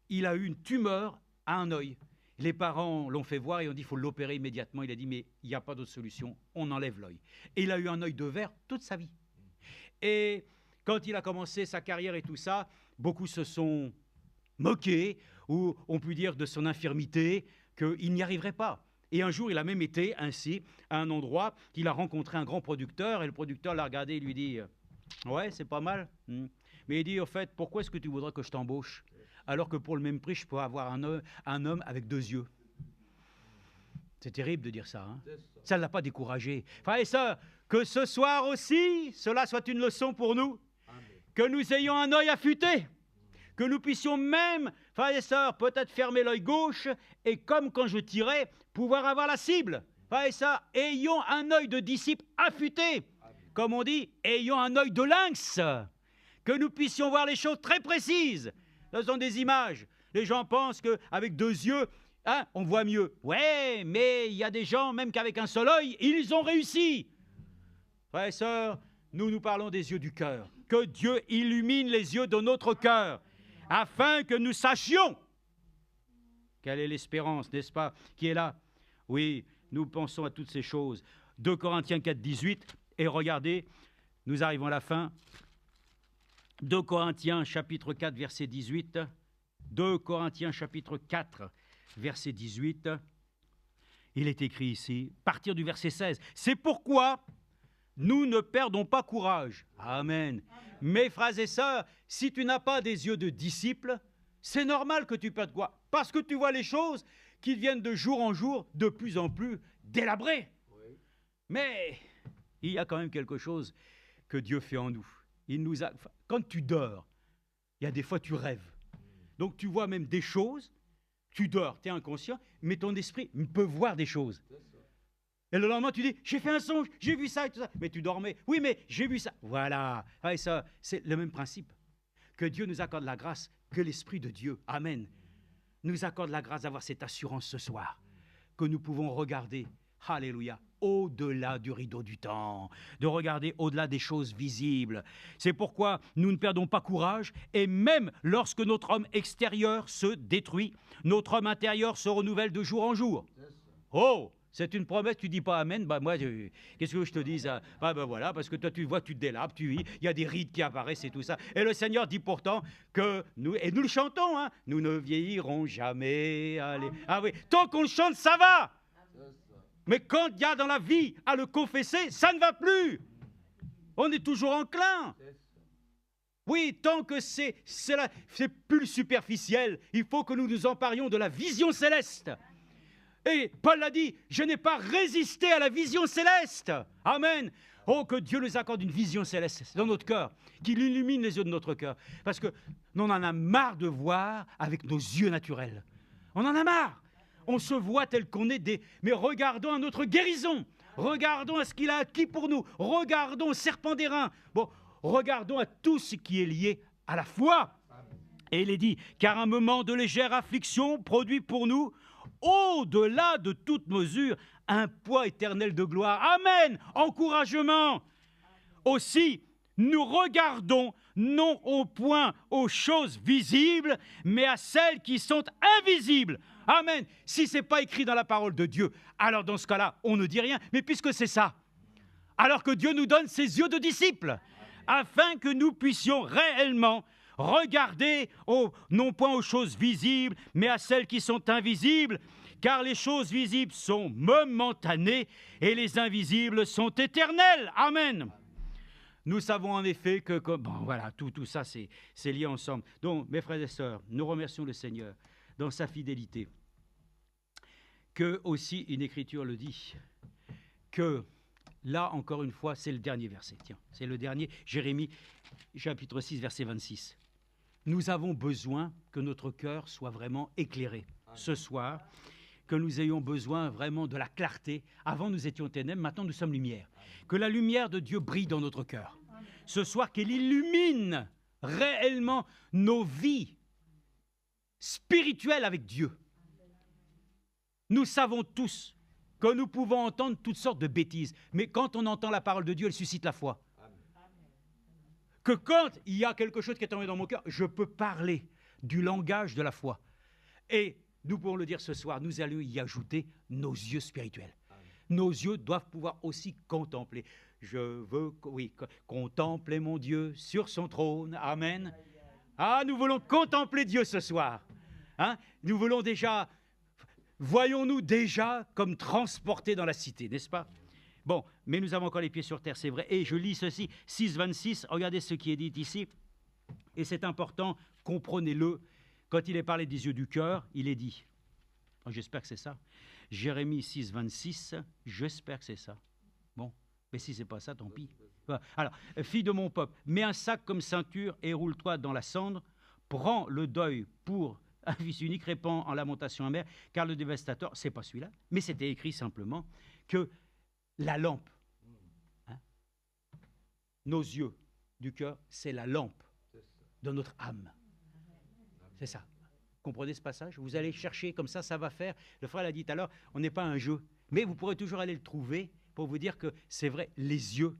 il a eu une tumeur à un œil. Les parents l'ont fait voir et ont dit qu'il faut l'opérer immédiatement. Il a dit, mais il n'y a pas d'autre solution, on enlève l'œil. Et il a eu un œil de verre toute sa vie. Et quand il a commencé sa carrière et tout ça, beaucoup se sont moqués, ou on peut dire de son infirmité, qu'il n'y arriverait pas. Et un jour, il a même été ainsi à un endroit qu'il a rencontré un grand producteur, et le producteur l'a regardé et lui dit « Ouais, c'est pas mal. Mais il dit, au fait, pourquoi est-ce que tu voudrais que je t'embauche alors que pour le même prix, je peux avoir un homme avec 2 yeux ?» C'est terrible de dire ça. Hein, ça ne l'a pas découragé. Frères et sœurs, que ce soir aussi, cela soit une leçon pour nous. Amen. Que nous ayons un œil affûté. Que nous puissions même, frères et sœurs, peut-être fermer l'œil gauche et comme quand je tirais, pouvoir avoir la cible. Frères et sœurs, ayons un œil de disciple affûté. Comme on dit, ayons un œil de lynx. Que nous puissions voir les choses très précises. Ce sont des images. Les gens pensent qu'avec 2 yeux, hein, on voit mieux. Ouais, mais il y a des gens, même qu'avec un seul œil, ils ont réussi. Frères et sœurs, nous parlons des yeux du cœur. Que Dieu illumine les yeux de notre cœur, afin que nous sachions quelle est l'espérance, n'est-ce pas, qui est là. Oui, nous pensons à toutes ces choses. 2 Corinthiens 4, 18, et regardez, nous arrivons à la fin. 2 Corinthiens chapitre 4, verset 18. 2 Corinthiens chapitre 4, verset 18. Il est écrit ici, partir du verset 16. C'est pourquoi nous ne perdons pas courage. Amen. Mes frères et sœurs, si tu n'as pas des yeux de disciple, c'est normal que tu perdes quoi? Parce que tu vois les choses qui viennent de jour en jour de plus en plus délabrées. Oui. Mais il y a quand même quelque chose que Dieu fait en nous. Quand tu dors, il y a des fois tu rêves. Donc tu vois même des choses, tu dors, tu es inconscient, mais ton esprit peut voir des choses. Et le lendemain, tu dis, j'ai fait un songe, j'ai vu ça et tout ça. Mais tu dormais. Oui, mais j'ai vu ça. Voilà. Et ça, c'est le même principe. Que Dieu nous accorde la grâce, que l'Esprit de Dieu, amen, nous accorde la grâce d'avoir cette assurance ce soir, que nous pouvons regarder, alléluia, au-delà du rideau du temps, de regarder au-delà des choses visibles. C'est pourquoi nous ne perdons pas courage, et même lorsque notre homme extérieur se détruit, notre homme intérieur se renouvelle de jour en jour. Oh, c'est une promesse, tu dis pas amen, moi, qu'est-ce que je te dis ça? Voilà, parce que toi tu vois, tu te délabres, tu vis, il y a des rides qui apparaissent et tout ça. Et le Seigneur dit pourtant que nous, et nous le chantons, hein, nous ne vieillirons jamais. Allez. Ah oui, tant qu'on le chante, ça va. Mais quand il y a dans la vie à le confesser, ça ne va plus. On est toujours enclin. Oui, tant que c'est plus superficiel, il faut que nous nous emparions de la vision céleste. Et Paul l'a dit, je n'ai pas résisté à la vision céleste. Amen. Oh, que Dieu nous accorde une vision céleste dans notre cœur, qu'il illumine les yeux de notre cœur. Parce que nous en a marre de voir avec nos yeux naturels. On en a marre. On se voit tel qu'on est mais regardons à notre guérison. Regardons à ce qu'il a acquis pour nous. Regardons au serpent d'airain. Bon, regardons à tout ce qui est lié à la foi. Et il est dit, car un moment de légère affliction produit pour nous, au-delà de toute mesure, un poids éternel de gloire. Amen. Encouragement. Aussi, nous regardons non au point aux choses visibles, mais à celles qui sont invisibles. Amen. Si ce n'est pas écrit dans la parole de Dieu, alors dans ce cas-là, on ne dit rien. Mais puisque c'est ça, alors que Dieu nous donne ses yeux de disciples, afin que nous puissions réellement regarder non point aux choses visibles, mais à celles qui sont invisibles, car les choses visibles sont momentanées et les invisibles sont éternelles. Amen. Nous savons en effet que, voilà, tout ça, c'est lié ensemble. Donc, mes frères et sœurs, nous remercions le Seigneur dans sa fidélité, que aussi une écriture le dit, que là, encore une fois, c'est le dernier verset. Tiens, c'est le dernier, Jérémie, chapitre 6, verset 26. Nous avons besoin que notre cœur soit vraiment éclairé ce soir, que nous ayons besoin vraiment de la clarté. Avant, nous étions ténèbres, maintenant, nous sommes lumière. Que la lumière de Dieu brille dans notre cœur. Ce soir, qu'elle illumine réellement nos vies spirituelles avec Dieu. Nous savons tous que nous pouvons entendre toutes sortes de bêtises, mais quand on entend la parole de Dieu, elle suscite la foi. Que quand il y a quelque chose qui est tombé dans mon cœur, je peux parler du langage de la foi. Et nous pouvons le dire ce soir, nous allons y ajouter nos yeux spirituels. Nos yeux doivent pouvoir aussi contempler. Je veux, contempler mon Dieu sur son trône. Amen. Ah, nous voulons contempler Dieu ce soir. Hein? Nous voulons déjà, voyons-nous déjà comme transportés dans la cité, n'est-ce pas? Bon, mais nous avons encore les pieds sur terre, c'est vrai. Et je lis ceci, 6,26, regardez ce qui est dit ici. Et c'est important, comprenez-le. Quand il est parlé des yeux du cœur, il est dit, j'espère que c'est ça, Jérémie 6,26, j'espère que c'est ça. Bon, mais si ce n'est pas ça, tant pis. Alors, fille de mon peuple, mets un sac comme ceinture et roule-toi dans la cendre, prends le deuil pour un fils unique, répands en lamentation amère, car le dévastateur, ce n'est pas celui-là, mais c'était écrit simplement que la lampe, hein, nos yeux du cœur, c'est la lampe de notre âme. C'est ça. Comprenez ce passage? Vous allez chercher, comme ça va faire. Le frère l'a dit tout à l'heure, on n'est pas un jeu. Mais vous pourrez toujours aller le trouver pour vous dire que c'est vrai, les yeux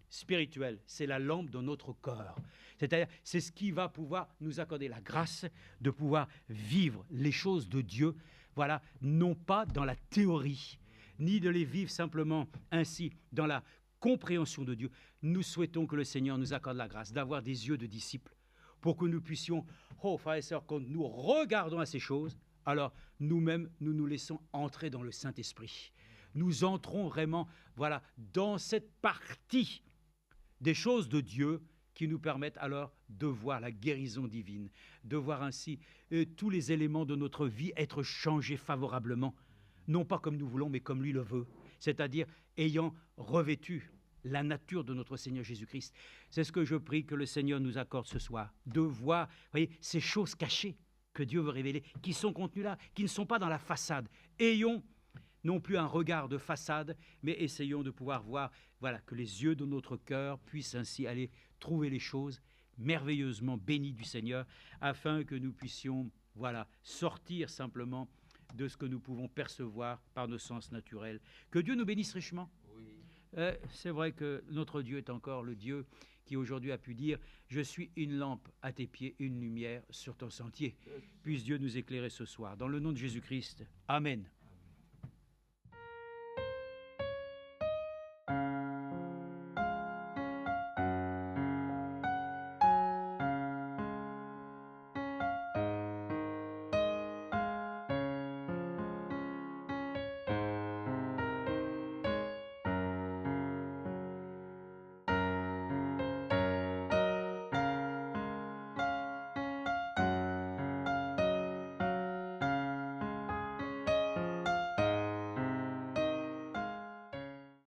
spirituels, c'est la lampe de notre corps. C'est-à-dire, c'est ce qui va pouvoir nous accorder la grâce de pouvoir vivre les choses de Dieu, voilà, non pas dans la théorie, ni de les vivre simplement ainsi dans la compréhension de Dieu. Nous souhaitons que le Seigneur nous accorde la grâce d'avoir des yeux de disciples pour que nous puissions, frères et sœurs, quand nous regardons à ces choses, alors nous-mêmes, nous nous laissons entrer dans le Saint-Esprit. Nous entrons vraiment, voilà, dans cette partie des choses de Dieu qui nous permettent alors de voir la guérison divine, de voir ainsi tous les éléments de notre vie être changés favorablement, non pas comme nous voulons, mais comme lui le veut, c'est-à-dire ayant revêtu la nature de notre Seigneur Jésus-Christ. C'est ce que je prie que le Seigneur nous accorde ce soir, de voir, voyez, ces choses cachées que Dieu veut révéler, qui sont contenues là, qui ne sont pas dans la façade. Ayons non plus un regard de façade, mais essayons de pouvoir voir, voilà, que les yeux de notre cœur puissent ainsi aller trouver les choses merveilleusement bénies du Seigneur, afin que nous puissions voilà, sortir simplement de ce que nous pouvons percevoir par nos sens naturels. Que Dieu nous bénisse richement. Oui. C'est vrai que notre Dieu est encore le Dieu qui aujourd'hui a pu dire « Je suis une lampe à tes pieds, une lumière sur ton sentier ». Puisse Dieu nous éclairer ce soir. Dans le nom de Jésus-Christ. Amen.